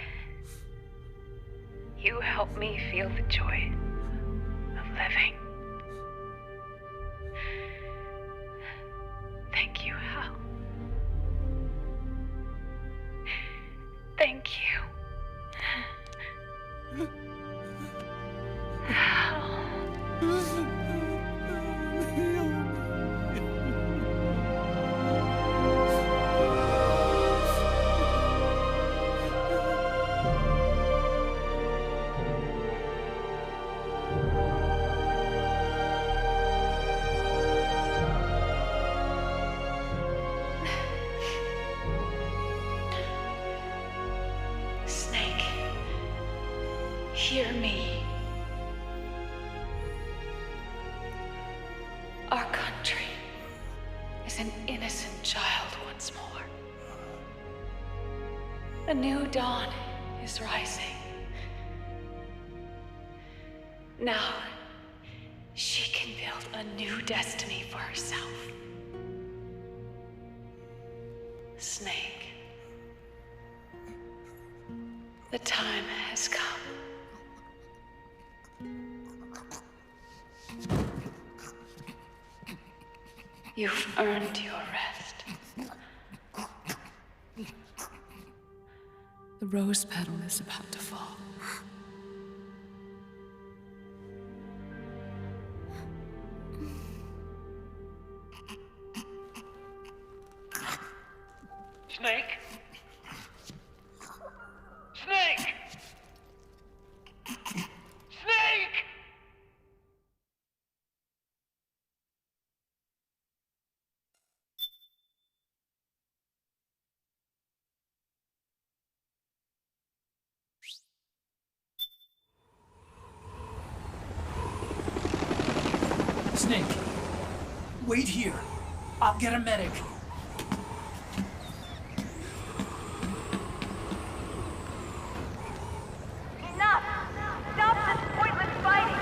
you helped me feel the joy of living. Thank you, Hal. Thank you. Hal. Snake, hear me. Our country is an innocent child once more. A new dawn is rising. Now, she can build a new destiny for herself. Snake, the time has come. You've earned your rest. The rose petal is about to fall. Snake? Snake! Snake! Snake, wait here. I'll get a medic. Enough! Stop this pointless fighting!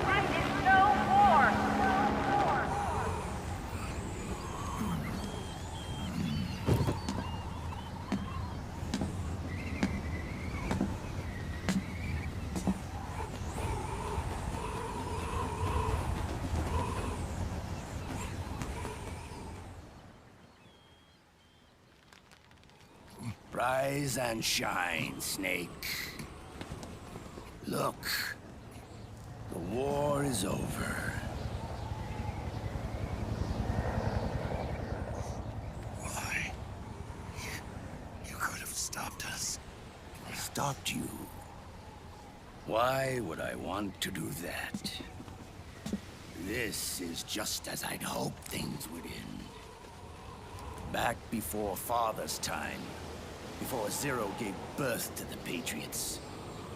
This is no war! Rise and shine, Snake. Look, the war is over. Why? You could have stopped us. Stopped you? Why would I want to do that? This is just as I'd hoped things would end. Back before Father's time, before Zero gave birth to the Patriots,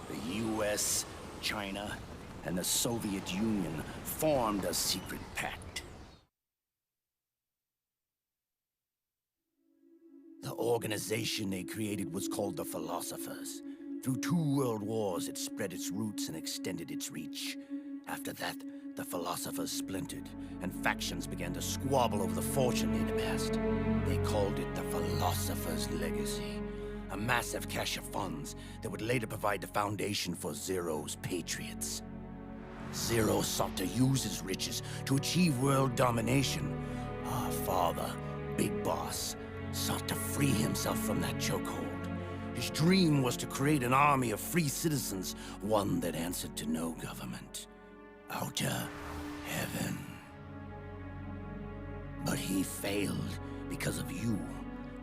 the US, China, and the Soviet Union formed a secret pact. The organization they created was called the Philosophers. Through 2 world wars, it spread its roots and extended its reach. After that, the Philosophers splintered, and factions began to squabble over the fortune they'd amassed. They called it the Philosopher's Legacy, a massive cache of funds that would later provide the foundation for Zero's Patriots. Zero sought to use his riches to achieve world domination. Our father, Big Boss, sought to free himself from that chokehold. His dream was to create an army of free citizens, one that answered to no government. Outer heaven. But he failed because of you.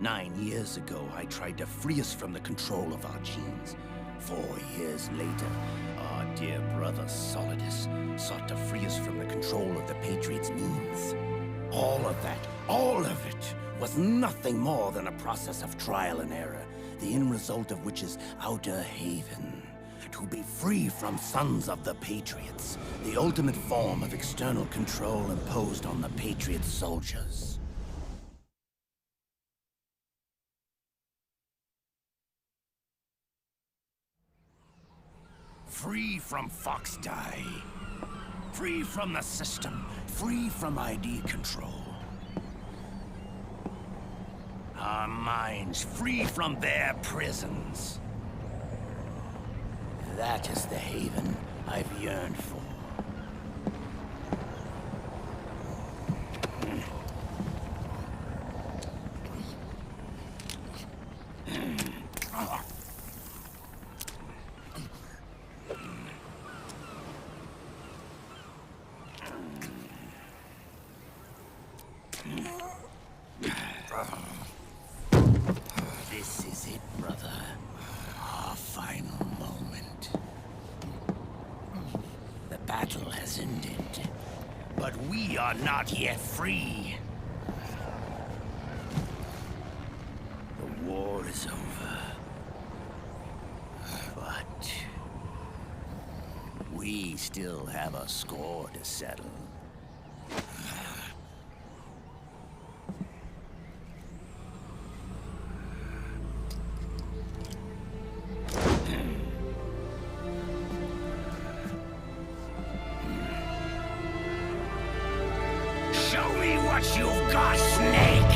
9 years ago, I tried to free us from the control of our genes. 4 years later, our dear brother Solidus sought to free us from the control of the Patriots' means. All of it, was nothing more than a process of trial and error, the end result of which is Outer Haven. to be free from Sons of the Patriots, the ultimate form of external control imposed on the Patriot soldiers. Free from Fox Die. Free from the system. Free from ID control. Our minds free from their prisons. That is the haven I've yearned for. This is it, brother. Our final moment. The battle has ended, but we are not yet free. The war is over, but we still have a score to settle. Show me what you've got, Snake!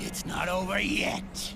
It's not over yet.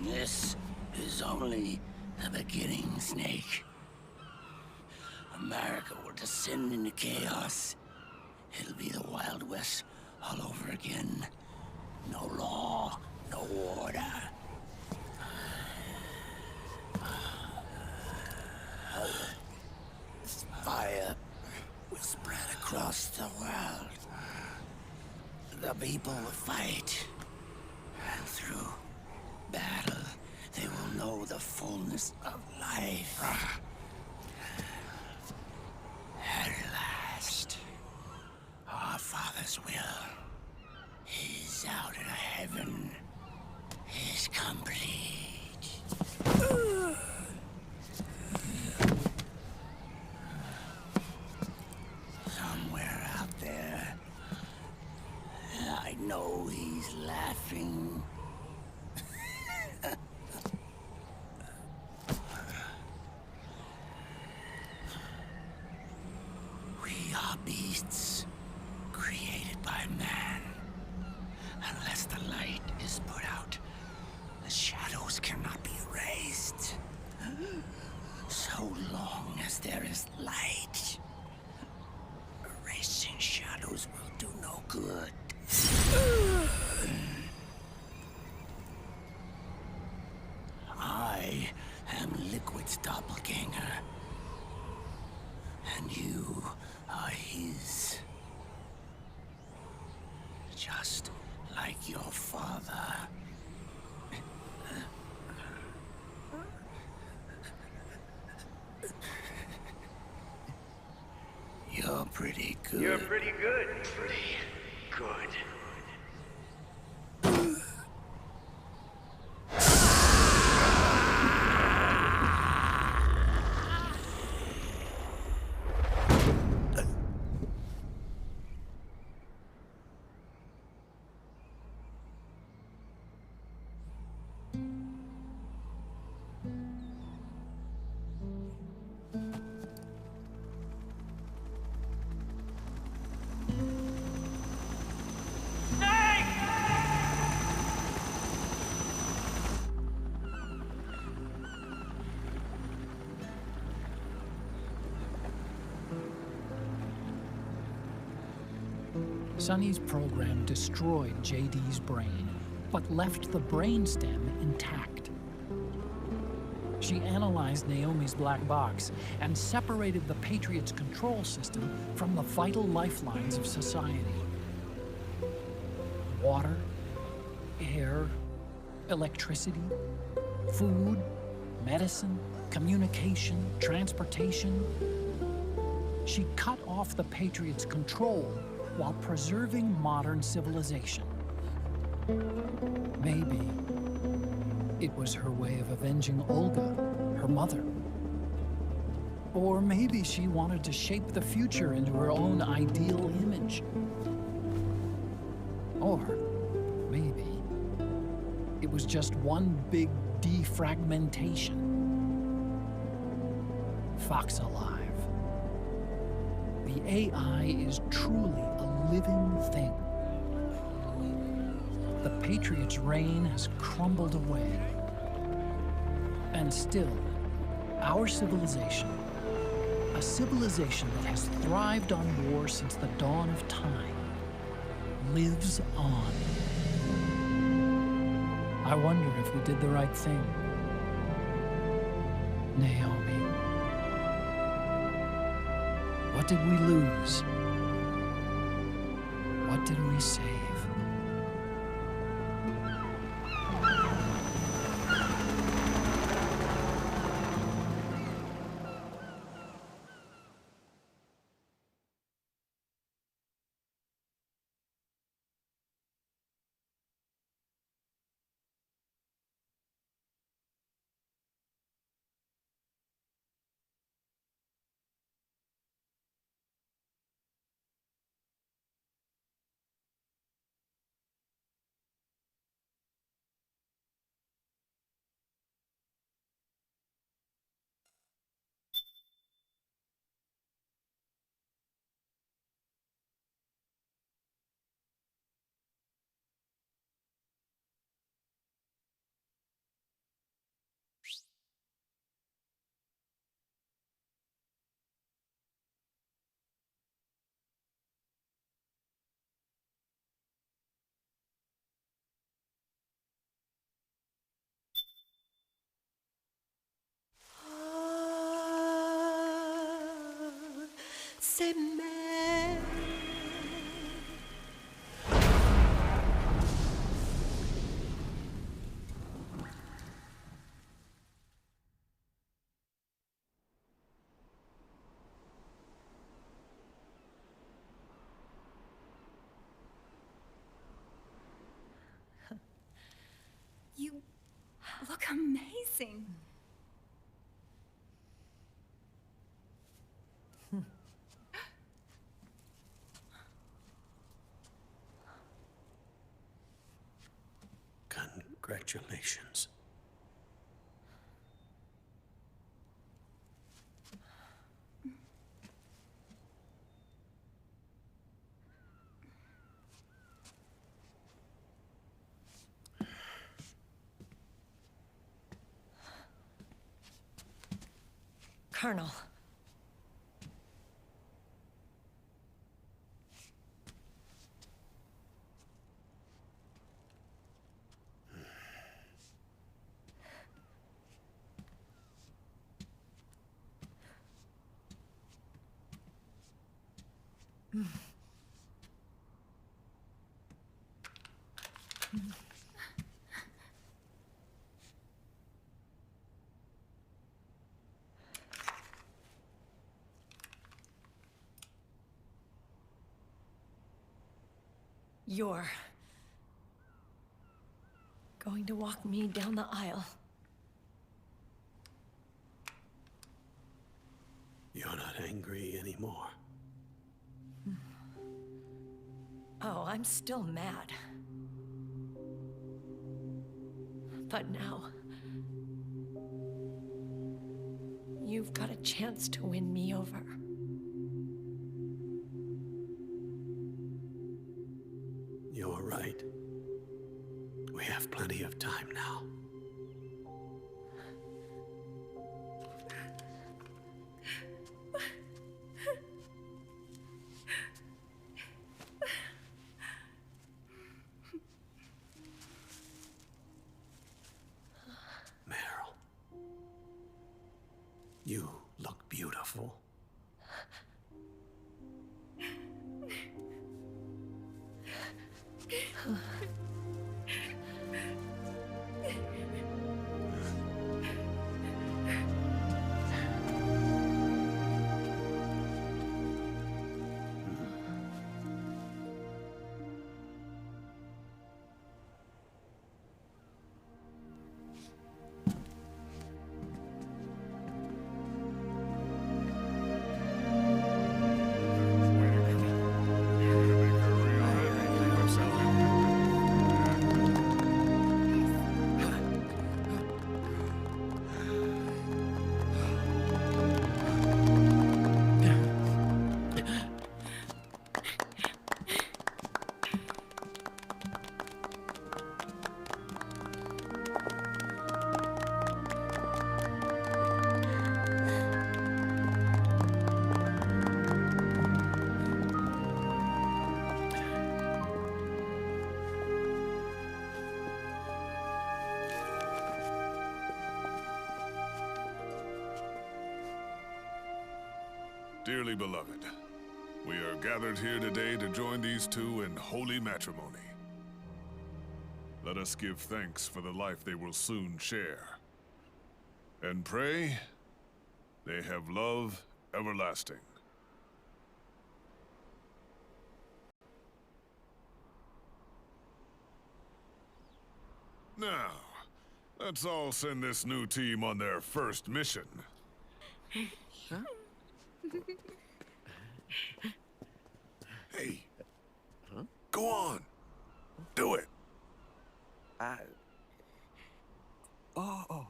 This is only the beginning, Snake. America will descend into chaos. It'll be the Wild West all over again. No law, no order. Fire will spread across the world. The people will fight. And through battle, they will know the fullness of life. At last, our Father's will is out of heaven, is complete. Somewhere out there, I know he's laughing. We are beasts created by man. Unless the light is put out, the shadows cannot be erased. So long as there is light, erasing shadows will do no good. I am Liquid's doppelganger, and you are his. Just like your father. You're pretty good. You're pretty good. Pretty good. Sonny's program destroyed JD's brain, but left the brainstem intact. She analyzed Naomi's black box and separated the Patriots' control system from the vital lifelines of society. Water, air, electricity, food, medicine, communication, transportation, She cut off the Patriots' control while preserving modern civilization. Maybe it was her way of avenging Olga, her mother. Or maybe she wanted to shape the future into her own ideal image. Or maybe it was just one big defragmentation. Fox Alive. The AI is truly a living thing. The Patriots' reign has crumbled away. And still, our civilization, a civilization that has thrived on war since the dawn of time, lives on. I wonder if we did the right thing. Naomi. What did we lose? What did we save? C'est mère. You look amazing. Congratulations. Colonel. You're going to walk me down the aisle. You're not angry anymore. Oh, I'm still mad. But now, you've got a chance to win me over. You're right. We have plenty of time now. Meryl, you look beautiful. Dearly beloved, we are gathered here today to join these two in holy matrimony. Let us give thanks for the life they will soon share. And pray they have love everlasting. Now, let's all send this new team on their first mission. Huh? Hey. Huh? Go on. Do it. Oh.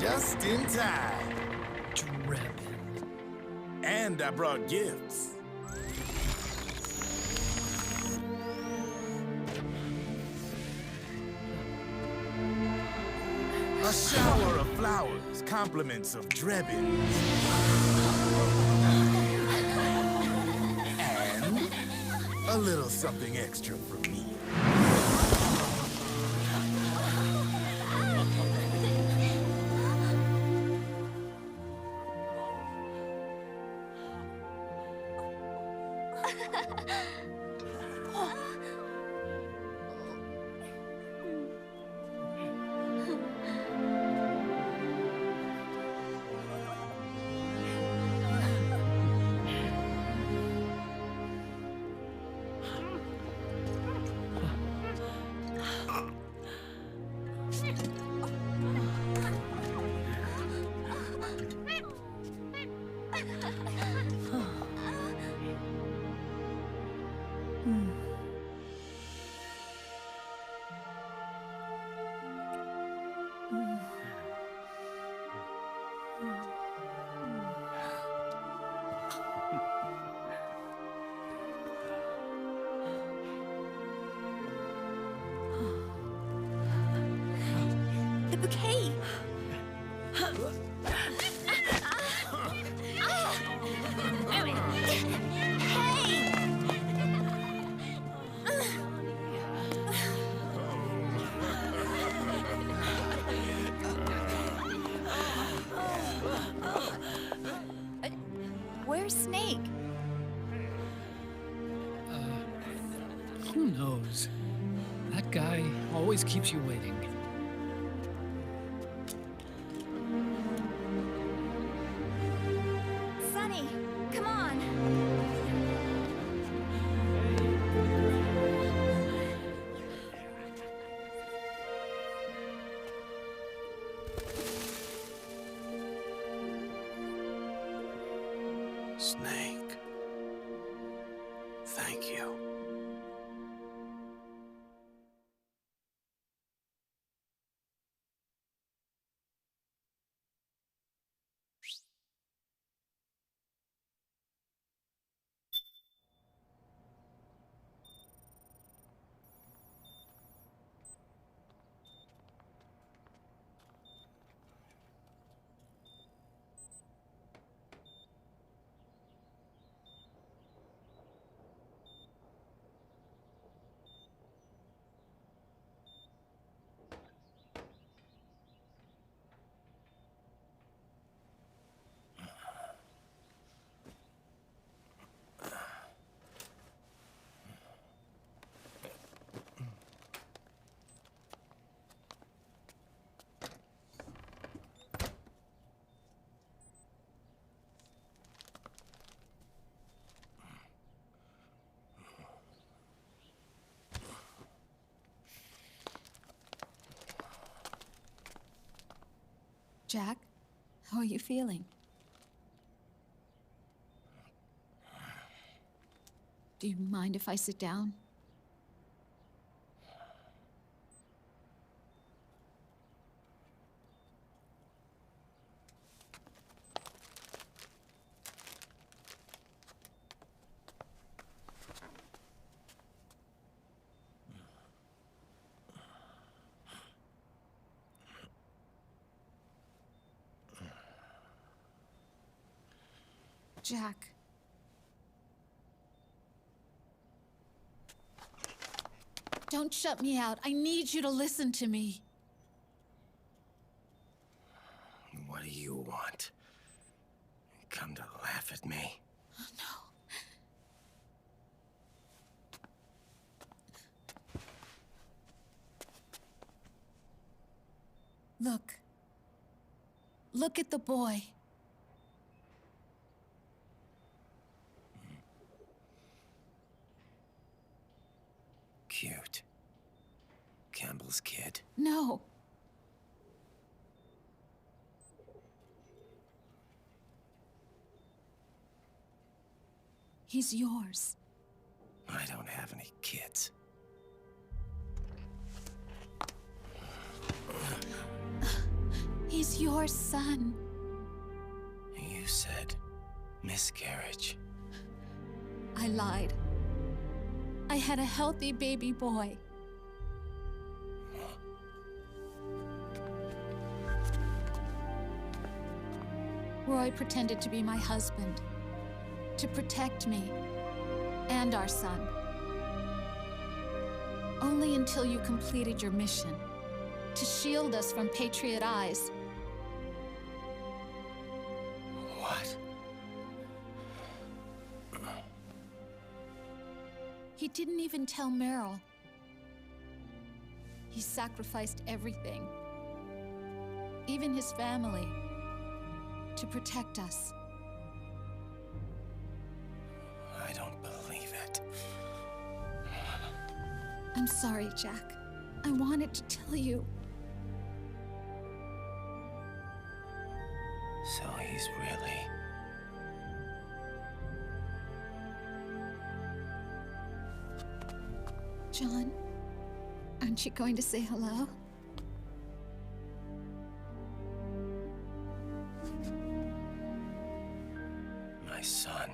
Just in time. Drebin. And I brought gifts. A shower of flowers, compliments of Drebin. And a little something extra from me. The bouquet! Where's Snake? Who knows? That guy always keeps you waiting. Sunny, come on! Snake. Thank you. Jack, how are you feeling? Do you mind if I sit down? Jack. Don't shut me out. I need you to listen to me. What do you want? Come to laugh at me? Look. Look at the boy. Cute. Campbell's kid. No. He's yours. I don't have any kids. He's your son. You said miscarriage. I lied. I had a healthy baby boy. Roy pretended to be my husband, to protect me and our son. Only until you completed your mission, to shield us from Patriot eyes. What? He didn't even tell Meryl. He sacrificed everything, even his family, to protect us. I don't believe it. I'm sorry, Jack. I wanted to tell you. So he's really... John, aren't you going to say hello? My son.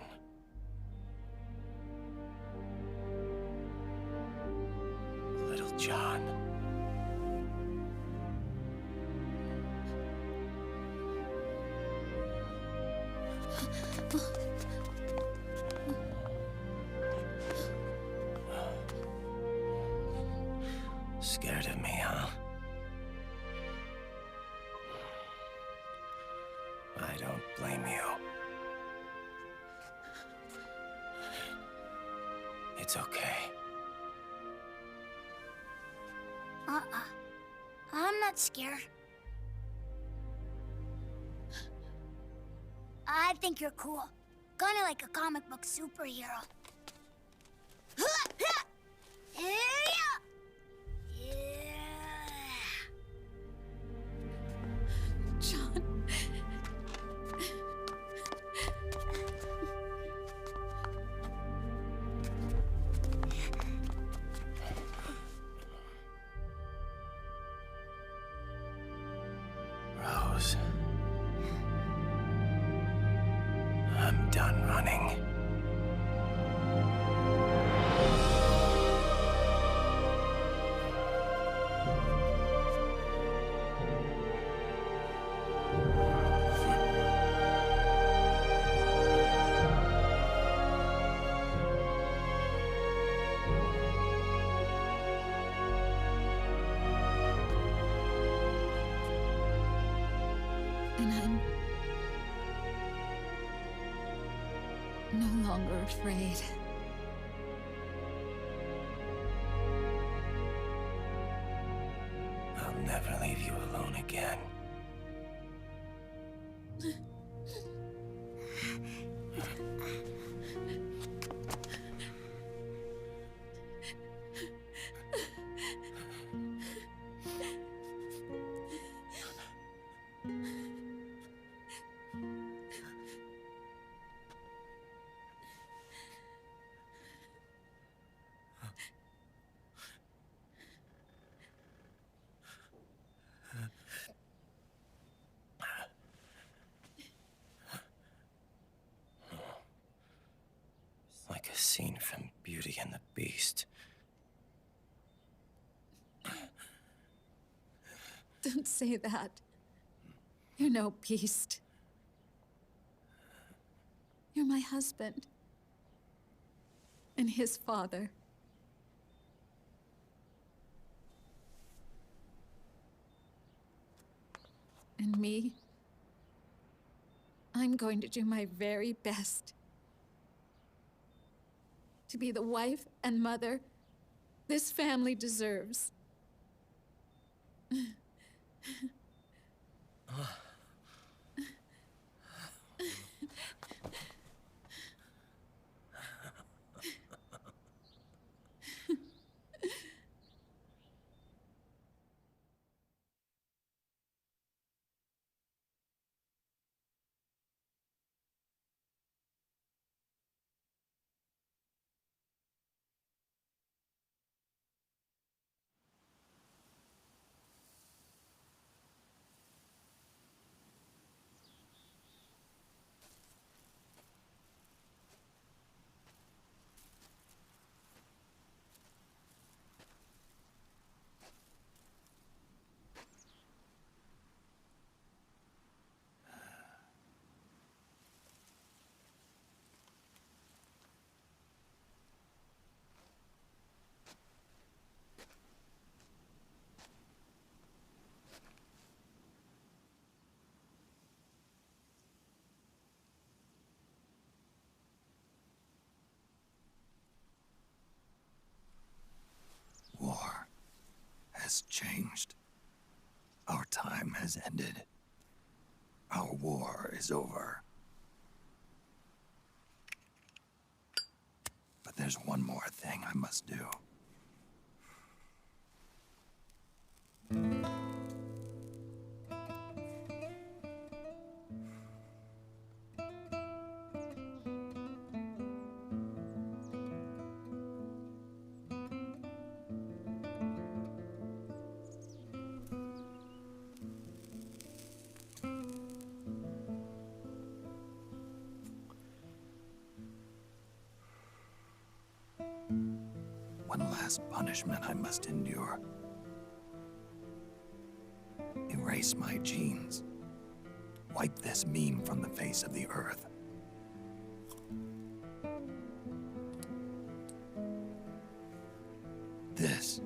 Little John. Scared of me, huh? I don't blame you. It's okay. I'm not scared. I think you're cool. Kinda like a comic book superhero. John. Rose. I'm done running. And I'm no longer afraid. I'll never leave you alone again. Like a scene from Beauty and the Beast. Don't say that. You're no beast. You're my husband. And his father. And me? I'm going to do my very best to be the wife and mother this family deserves. War has changed. Our time has ended. Our war is over. But there's one more thing I must do. One last punishment I must endure. Erase my genes. Wipe this meme from the face of the earth. This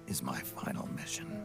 is my final mission.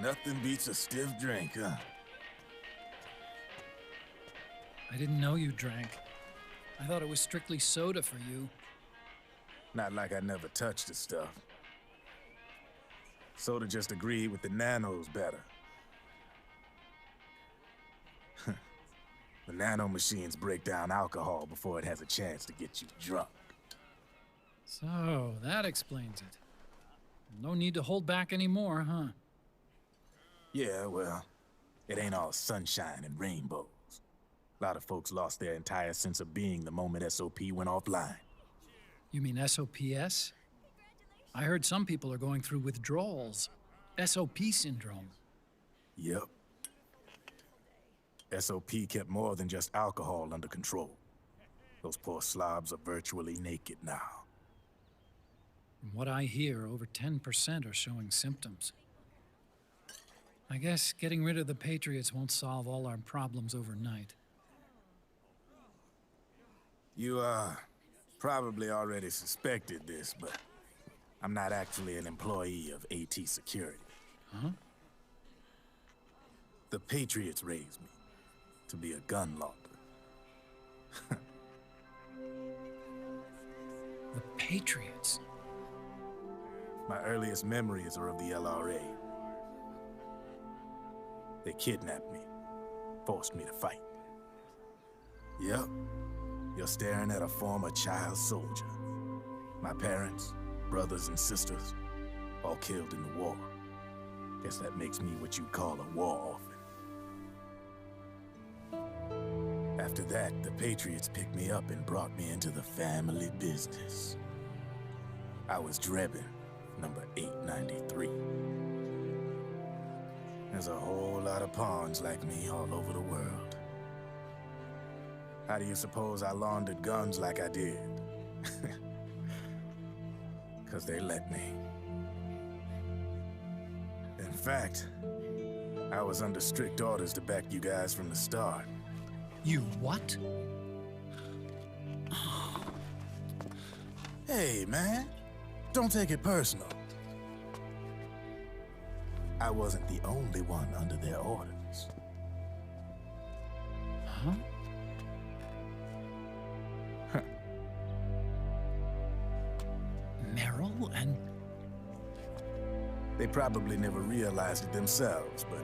Nothing beats a stiff drink, huh? I didn't know you drank. I thought it was strictly soda for you. Not like I never touched the stuff. Soda just agreed with the nanos better. The nano machines break down alcohol before it has a chance to get you drunk. So, that explains it. No need to hold back anymore, huh? Yeah, well, it ain't all sunshine and rainbows. A lot of folks lost their entire sense of being the moment SOP went offline. You mean SOPS? I heard some people are going through withdrawals. SOP syndrome. Yep. SOP kept more than just alcohol under control. Those poor slobs are virtually naked now. From what I hear, over 10% are showing symptoms. I guess getting rid of the Patriots won't solve all our problems overnight. You, probably already suspected this, but I'm not actually an employee of AT Security. Huh? The Patriots raised me to be a gun launder. The Patriots? My earliest memories are of the LRA. They kidnapped me, forced me to fight. Yep, you're staring at a former child soldier. My parents, brothers and sisters, all killed in the war. Guess that makes me what you'd call a war orphan. After that, the Patriots picked me up and brought me into the family business. I was Drebin, number 893. There's a whole lot of pawns like me all over the world. How do you suppose I laundered guns like I did? 'Cause they let me. In fact, I was under strict orders to back you guys from the start. You what? Hey, man. Don't take it personal. I wasn't the only one under their orders. Huh? Merrill and... They probably never realized it themselves, but...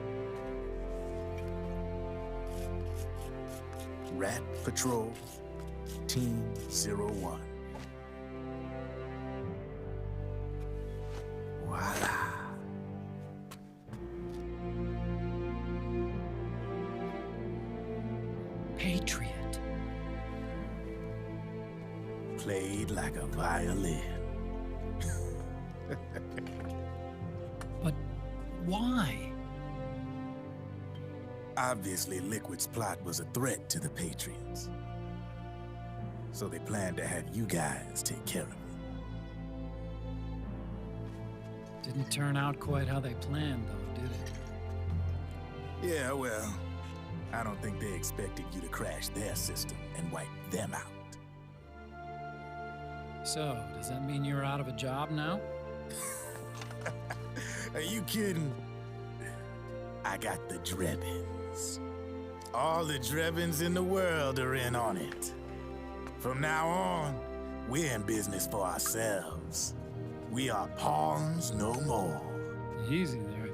Rat Patrol, Team 01. Voila. Patriot. Played like a violin. But why? Obviously, Liquid's plot was a threat to the Patriots. So they planned to have you guys take care of it. Didn't turn out quite how they planned, though, did it? Yeah, well, I don't think they expected you to crash their system and wipe them out. So, does that mean you're out of a job now? Are you kidding? I got the Drebins. All the Drebins in the world are in on it. From now on, we're in business for ourselves. We are pawns no more. Easy there.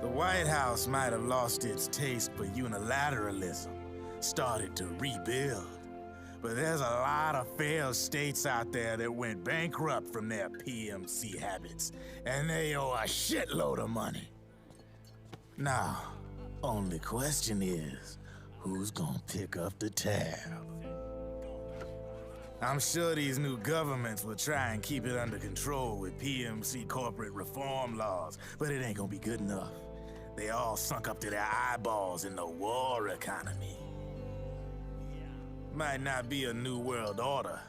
The White House might have lost its taste for unilateralism, started to rebuild. But there's a lot of failed states out there that went bankrupt from their PMC habits, and they owe a shitload of money. Now, only question is, who's gonna pick up the tab? I'm sure these new governments will try and keep it under control with PMC corporate reform laws, but it ain't gonna be good enough. They all sunk up to their eyeballs in the war economy. Might not be a new world order,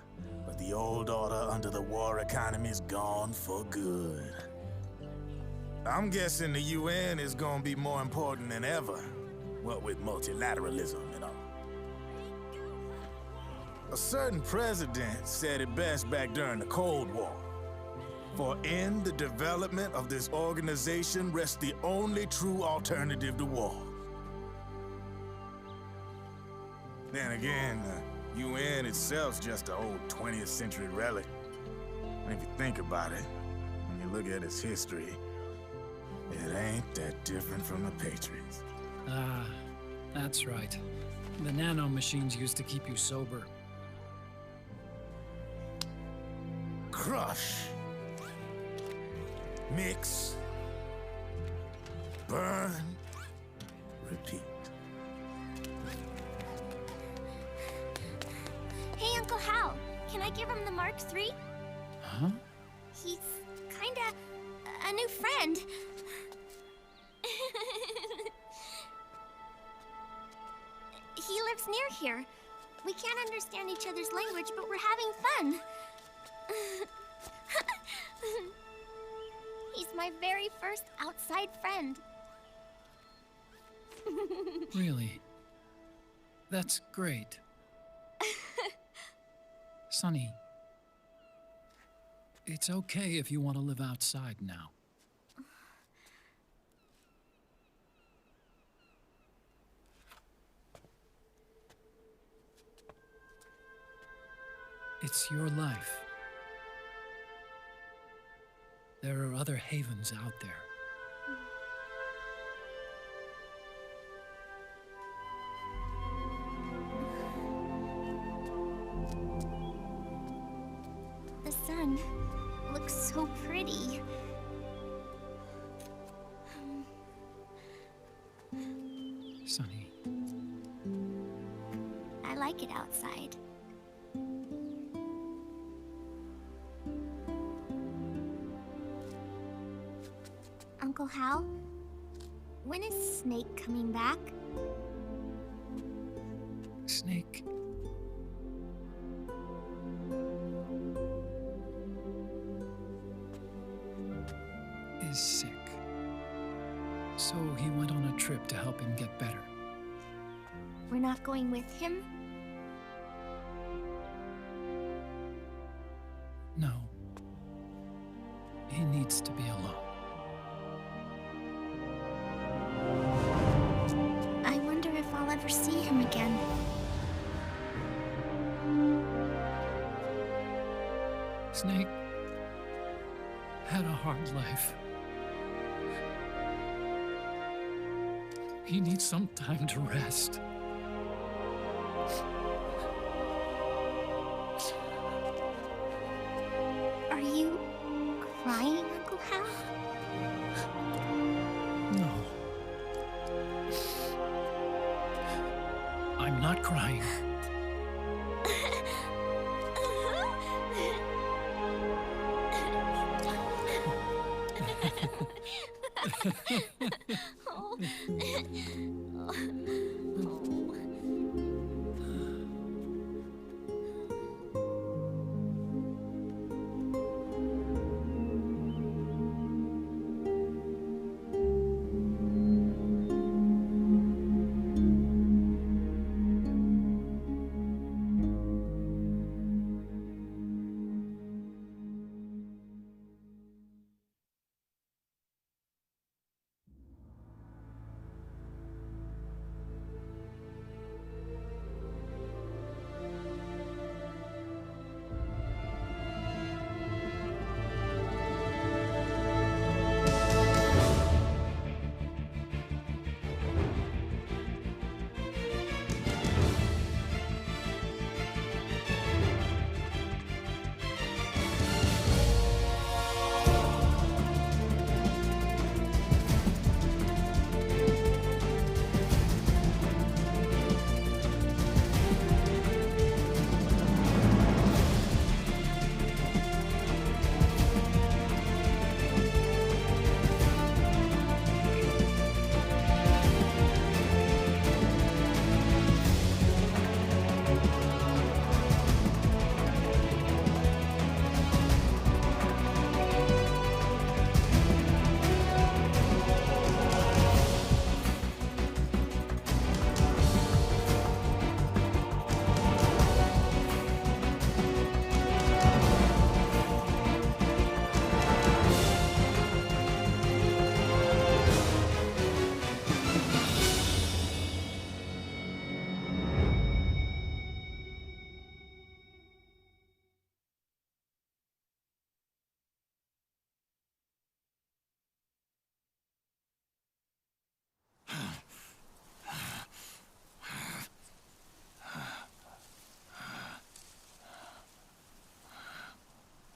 but the old order under the war economy's gone for good. I'm guessing the UN is gonna be more important than ever, what with multilateralism and all. A certain president said it best back during the Cold War. For in the development of this organization rests the only true alternative to war. Then again, the UN itself's just an old 20th century relic. And if you think about it, when you look at its history, it ain't that different from the Patriots. Ah, that's right. The nanomachines used to keep you sober. Crush. Mix. burn, repeat. Hey, Uncle Hal, can I give him the Mark III? Huh? He's kinda a new friend. He lives near here. We can't understand each other's language, but we're having fun. He's my very first outside friend. Really? That's great. Sonny, it's okay if you want to live outside now. It's your life. There are other havens out there. The sun looks so pretty. Sonny. I like it outside. Uncle Hal, when is Snake coming back? Snake. Is sick. So he went on a trip to help him get better. We're not going with him? No. He needs to be alone. I wonder if I'll ever see him again. Snake had a hard life. He needs some time to rest. Are you crying, Uncle Hal? No. I'm not crying.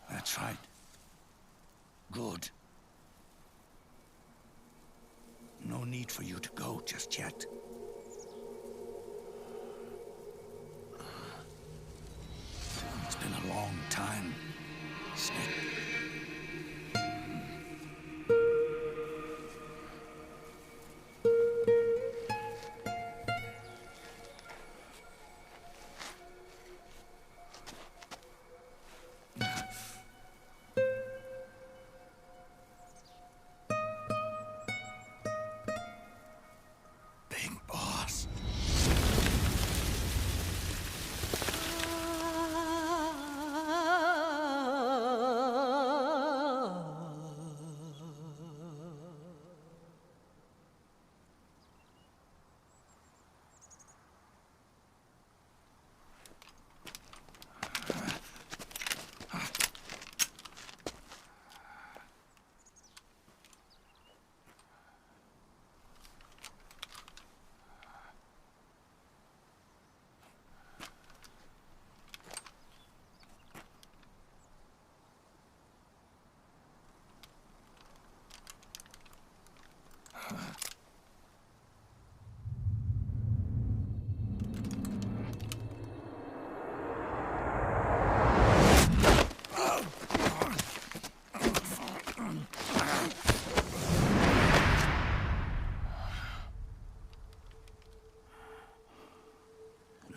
That's right. Good. No need for you to go just yet. It's been a long time, Snake.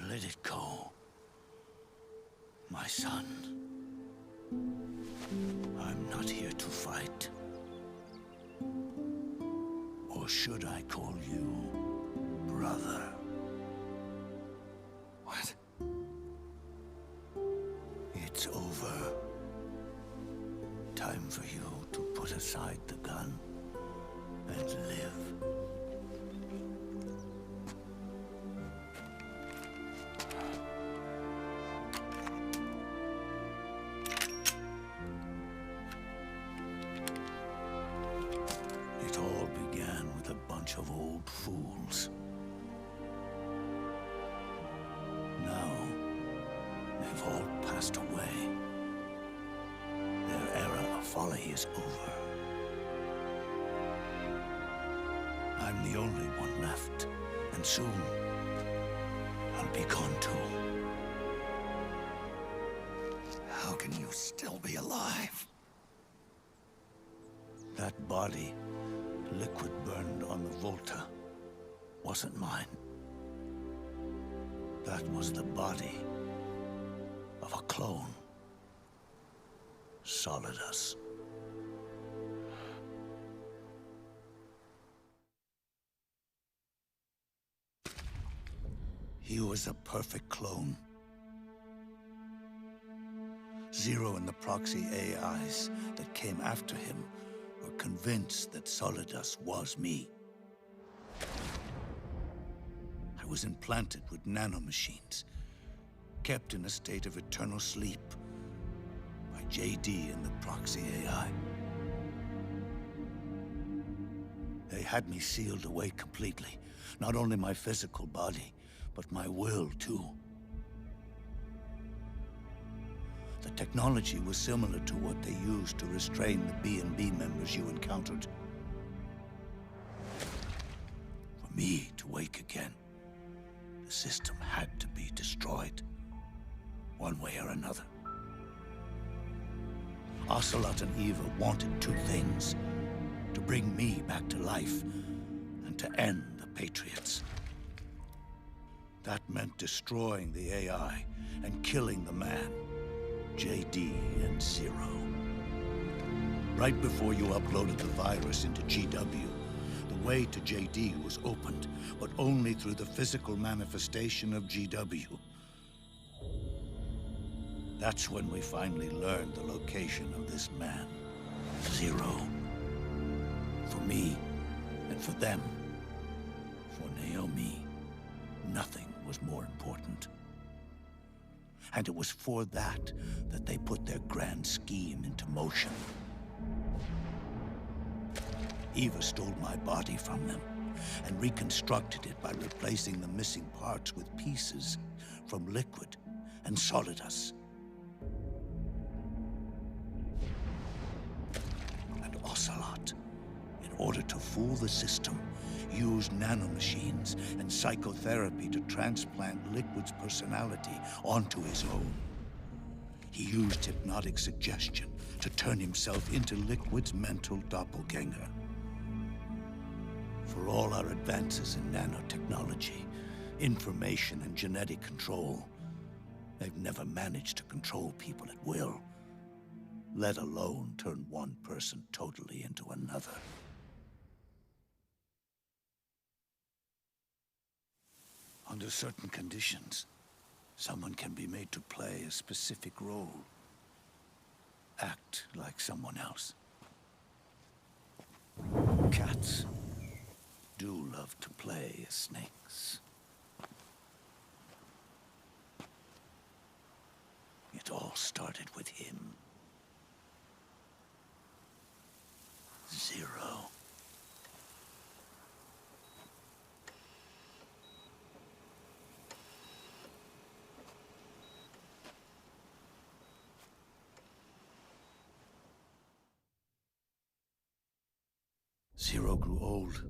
Let it go, my son. I'm not here to fight. Or should I call you brother? What? It's over. Time for you to put aside the gun and live. It all began with a bunch of old fools. Now, they've all passed away. Their era of folly is over. I'm the only one left, and soon I'll be gone too. How can you still be alive? That body, liquid burned on the Volta, wasn't mine. That was the body of a clone. Solidus. He was a perfect clone. Zero and the proxy AIs that came after him were convinced that Solidus was me. I was implanted with nanomachines, kept in a state of eternal sleep by JD and the proxy AI. They had me sealed away completely, not only my physical body, but my will too. The technology was similar to what they used to restrain the B&B members you encountered. For me to wake again, the system had to be destroyed, one way or another. Ocelot and Eva wanted two things: to bring me back to life, and to end the Patriots. That meant destroying the AI and killing the man, JD and Zero. Right before you uploaded the virus into GW, the way to JD was opened, but only through the physical manifestation of GW. That's when we finally learned the location of this man, Zero. For me, and for them, for Naomi, nothing was more important. And it was for that they put their grand scheme into motion. Eva stole my body from them and reconstructed it by replacing the missing parts with pieces from Liquid and Solidus. And Ocelot, in order to fool the system used nanomachines and psychotherapy to transplant Liquid's personality onto his own. He used hypnotic suggestion to turn himself into Liquid's mental doppelganger. For all our advances in nanotechnology, information and genetic control, they've never managed to control people at will, let alone turn one person totally into another. Under certain conditions, someone can be made to play a specific role. Act like someone else. Cats do love to play as snakes. It all started with him. Zero. Zero grew old,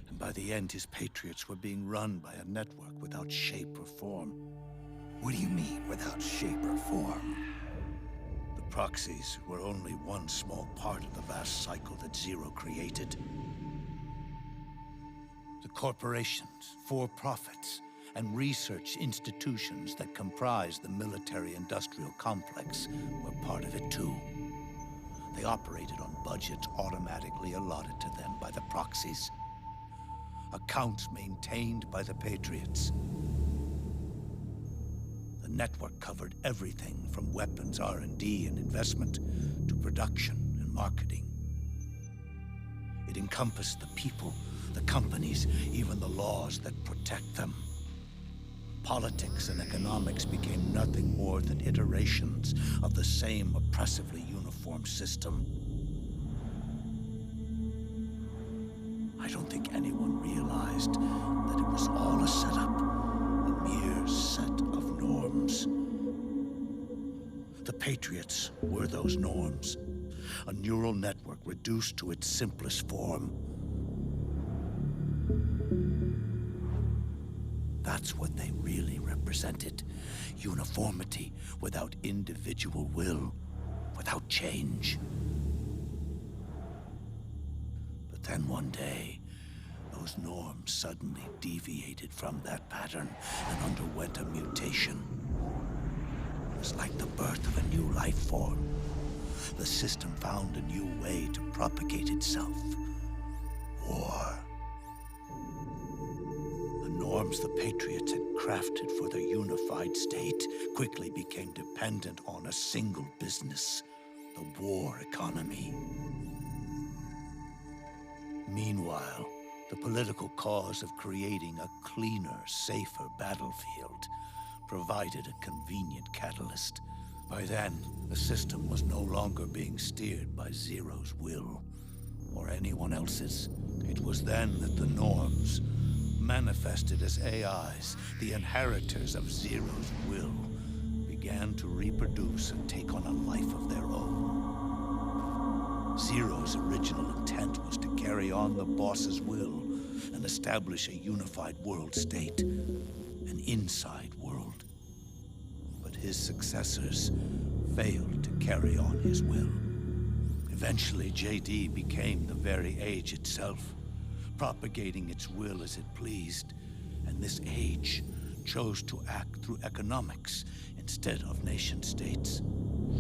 and by the end his Patriots were being run by a network without shape or form. What do you mean, without shape or form? The proxies were only one small part of the vast cycle that Zero created. The corporations, for-profits, and research institutions that comprise the military-industrial complex were part of it too. They operated on budgets automatically allotted to them by the proxies. Accounts maintained by the Patriots. The network covered everything from weapons R&D and investment to production and marketing. It encompassed the people, the companies, even the laws that protect them. Politics and economics became nothing more than iterations of the same oppressively uniform system. I don't think anyone realized that it was all a setup, a mere set of norms. The Patriots were those norms, a neural network reduced to its simplest form. That's what they really represented. Uniformity without individual will, without change. But then one day, those norms suddenly deviated from that pattern and underwent a mutation. It was like the birth of a new life form. The system found a new way to propagate itself. War. The norms the Patriots had crafted for their unified state quickly became dependent on a single business, the war economy. Meanwhile, the political cause of creating a cleaner, safer battlefield provided a convenient catalyst. By then, the system was no longer being steered by Zero's will, or anyone else's. It was then that the norms, manifested as AIs, the inheritors of Zero's will, began to reproduce and take on a life of their own. Zero's original intent was to carry on the boss's will and establish a unified world state, an inside world. But his successors failed to carry on his will. Eventually, JD became the very age itself, propagating its will as it pleased, and this age chose to act through economics instead of nation-states.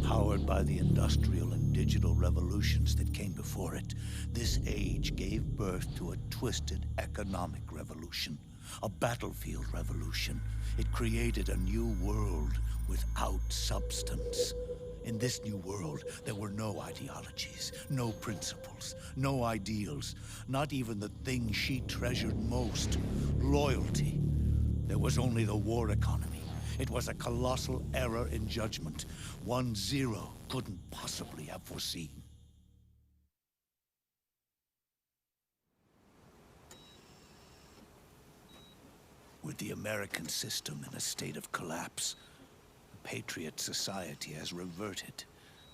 Powered by the industrial and digital revolutions that came before it, this age gave birth to a twisted economic revolution, a battlefield revolution. It created a new world without substance. In this new world, there were no ideologies, no principles, no ideals, not even the thing she treasured most, loyalty. There was only the war economy. It was a colossal error in judgment, one Zero couldn't possibly have foreseen. With the American system in a state of collapse, the Patriot society has reverted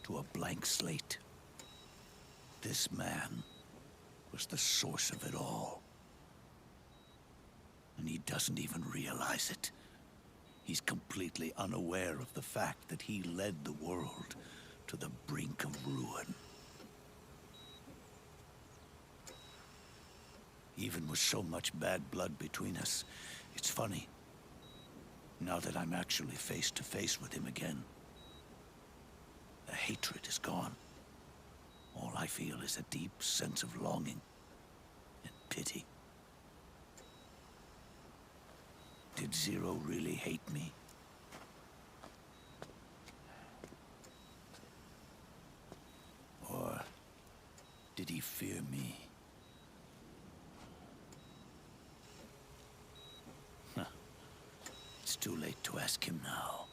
to a blank slate. This man was the source of it all. And he doesn't even realize it. He's completely unaware of the fact that he led the world to the brink of ruin. Even with so much bad blood between us, it's funny. Now that I'm actually face to face with him again, the hatred is gone. All I feel is a deep sense of longing and pity. Did Zero really hate me? Or did he fear me? Huh. It's too late to ask him now.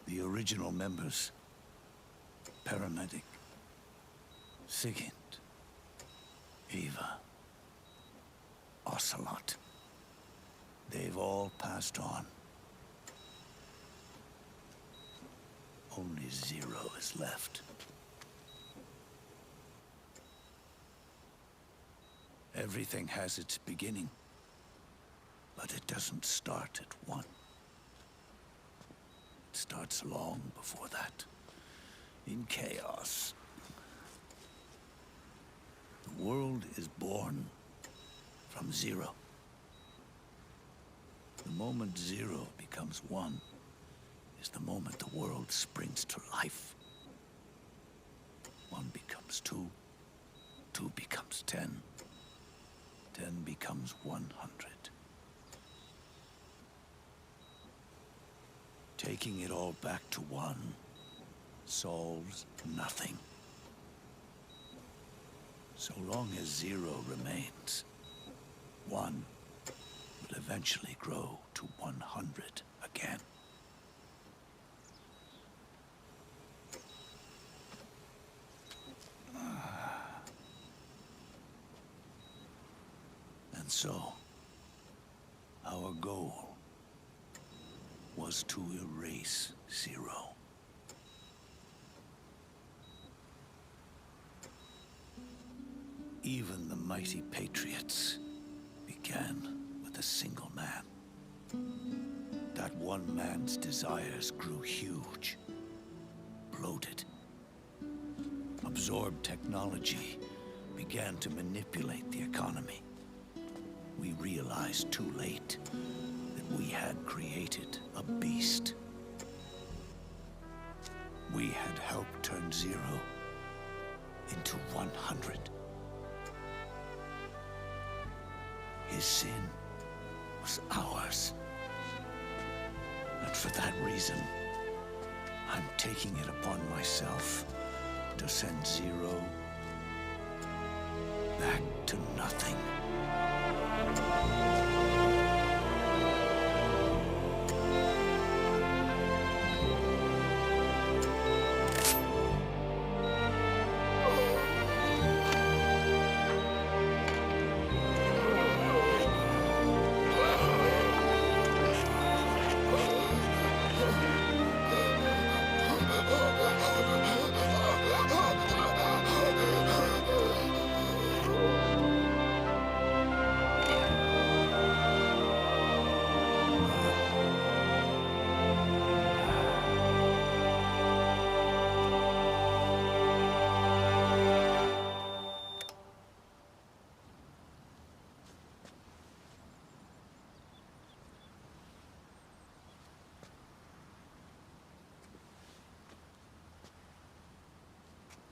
The original members, Paramedic, Sigint, Eva, Ocelot. They've all passed on. Only Zero is left. Everything has its beginning, but it doesn't start at one. It starts long before that. In chaos. The world is born from zero. The moment zero becomes one is the moment the world springs to life. One becomes two, two becomes 10, 10 becomes 100. Taking it all back to one solves nothing. So long as zero remains, one will eventually grow to 100 again. And so, our goal was to erase Zero. Even the mighty Patriots began with a single man. That one man's desires grew huge, bloated, absorbed technology, began to manipulate the economy. We realized too late that we had created a beast. We had helped turn Zero into 100. His sin was ours. And for that reason, I'm taking it upon myself to send Zero back to nothing.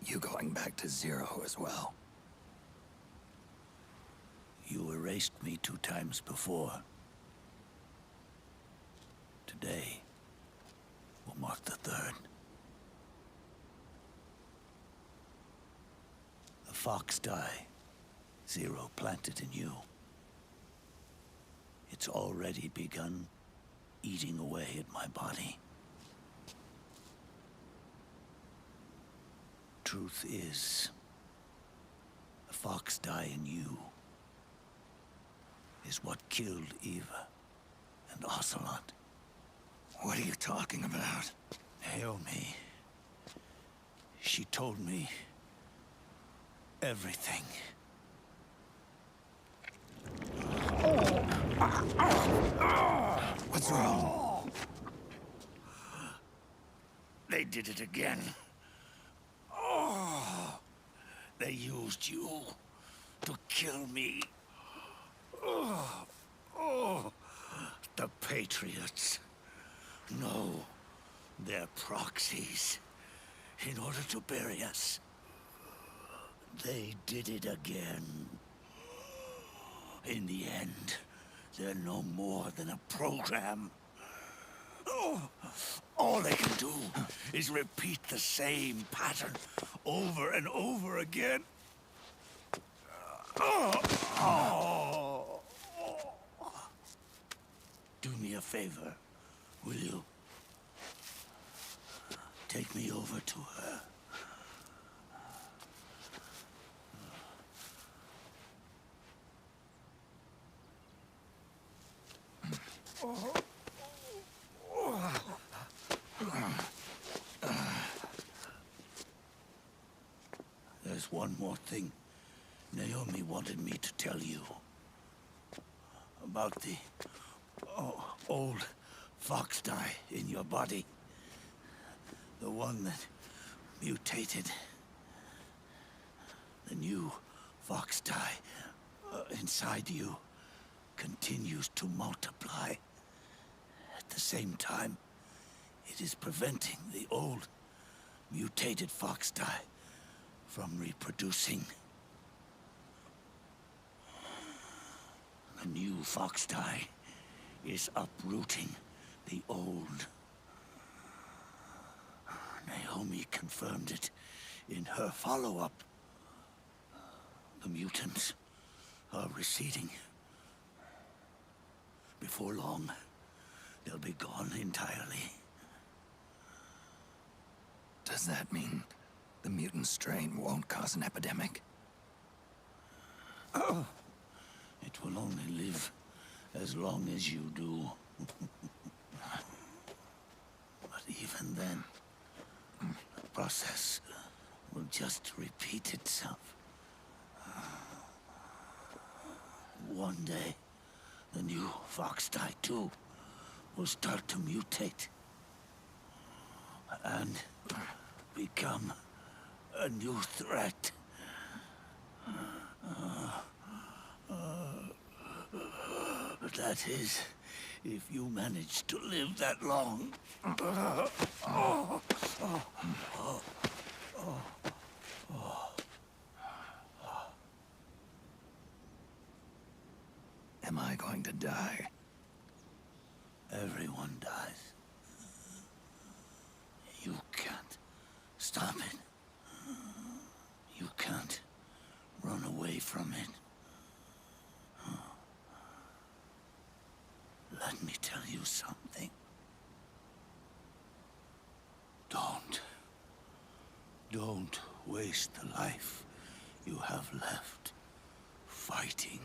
You going back to Zero as well? You erased me 2 times before. Today will mark the 3rd. The fox die Zero planted in you. It's already begun eating away at my body. Truth is, the fox die in you is what killed Eva and Ocelot. What are you talking about? Naomi, She told me everything. What's wrong? They did it again. They used you to kill me. The Patriots. No, they're proxies. In order to bury us. They did it again. In the end, they're no more than a program. All they can do is repeat the same pattern over and over again. Do me a favor, will you? Take me over to her. There's one more thing Naomi wanted me to tell you. About the old fox dye in your body. The one that mutated. The new fox dye inside you continues to multiply. At the same time, it is preventing the old mutated fox dye from reproducing. The new fox dye is uprooting the old. Naomi confirmed it in her follow-up. The mutants are receding. Before long, they'll be gone entirely. Does that mean the mutant strain won't cause an epidemic? It will only live as long as you do. But even then, the process will just repeat itself. One day, the new fox dye too will start to mutate and become a new threat. That is, if you manage to live that long. Am I going to die? Everyone dies. You can't stop it. You can't run away from it. Let me tell you something. Don't waste the life you have left fighting.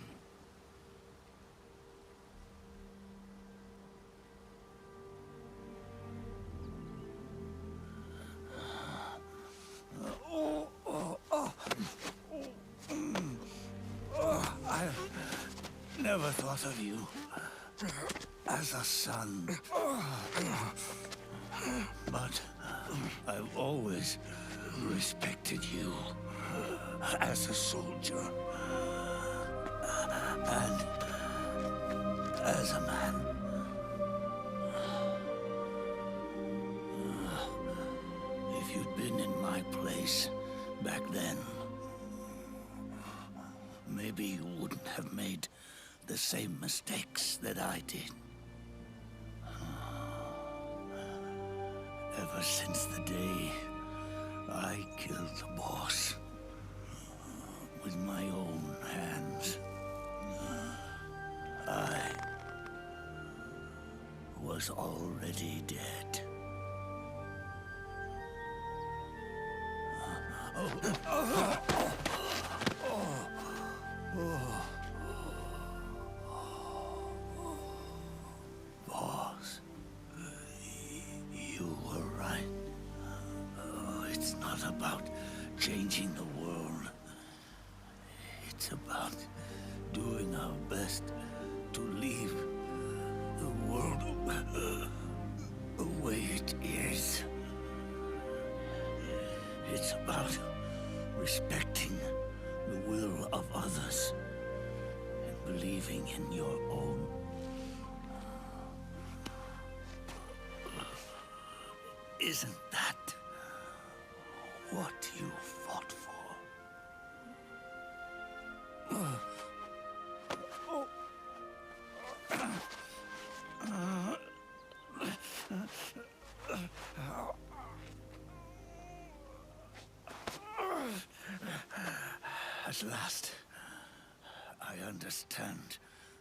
I never thought of you as a son. But I've always respected you as a soldier. And as a man. If you'd been in my place back then, maybe you wouldn't have made the same mistakes that I did. Ever since the day I killed the boss with my own hands, I was already dead. Boss, you were right. It's not about changing the world. It's about doing our best to leave the world the way it is. It's about respecting the will of others and believing in your own. Isn't that what you fought for? At last, I understand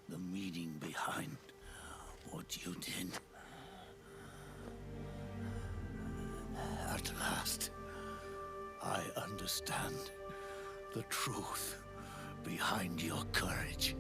the meaning behind what you did. At last, I understand the truth behind your courage.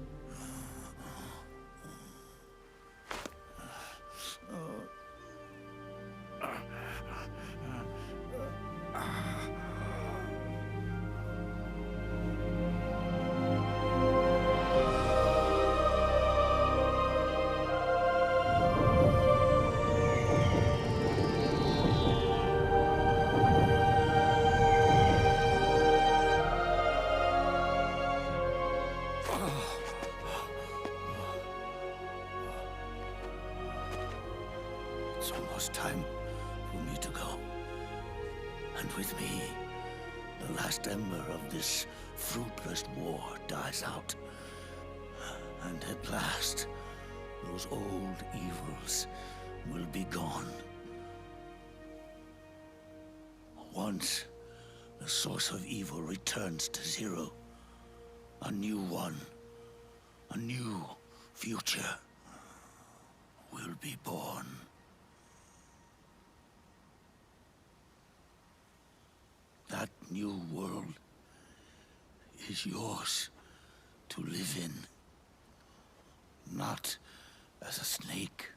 It's almost time for me to go. And with me, the last ember of this fruitless war dies out. And at last, those old evils will be gone. Once the source of evil returns to zero, a new one, a new future will be born. That new world is yours to live in, not as a snake,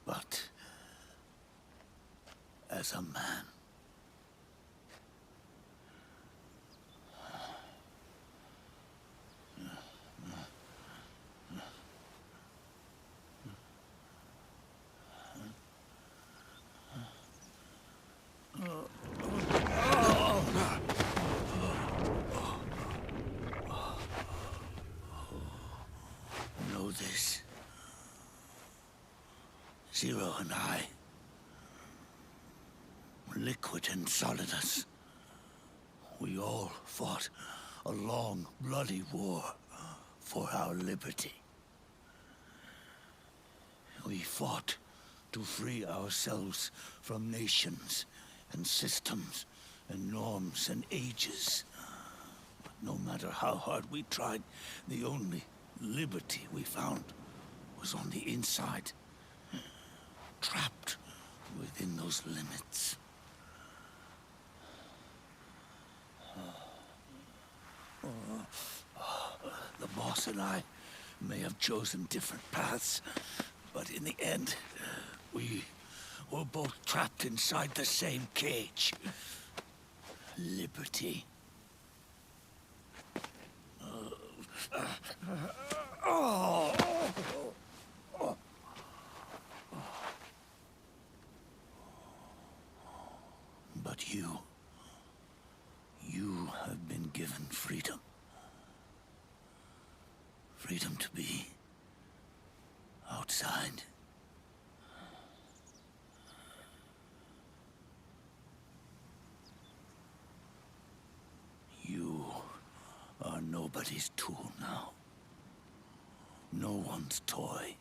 but as a man. Know this. Zero and I, Liquid and Solidus, we all fought a long, bloody war for our liberty. We fought to free ourselves from nations and systems and norms and ages. But no matter how hard we tried, the only liberty we found was on the inside, trapped within those limits. The boss and I may have chosen different paths, but in the end, we were both trapped inside the same cage. Liberty. But you have been given freedom. Freedom to be outside. You are nobody's tool now. No one's toy.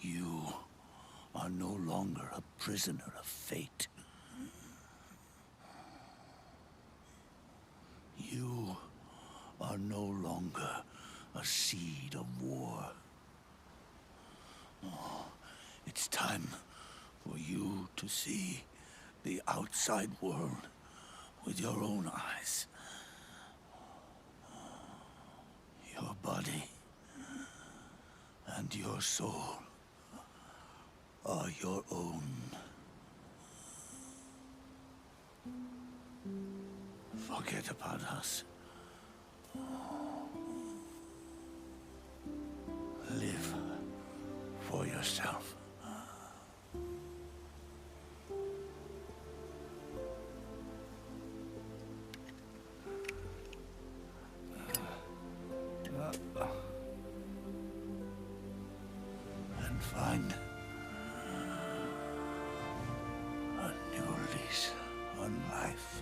You are no longer a prisoner of fate. You are no longer a seed of war. It's time for you to see the outside world with your own eyes. Your body and your soul are your own. forget about us. Live for yourself. And find a new lease on life.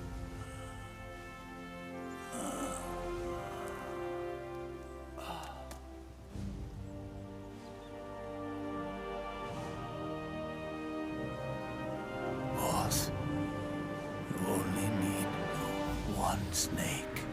Boss, you only need one snake.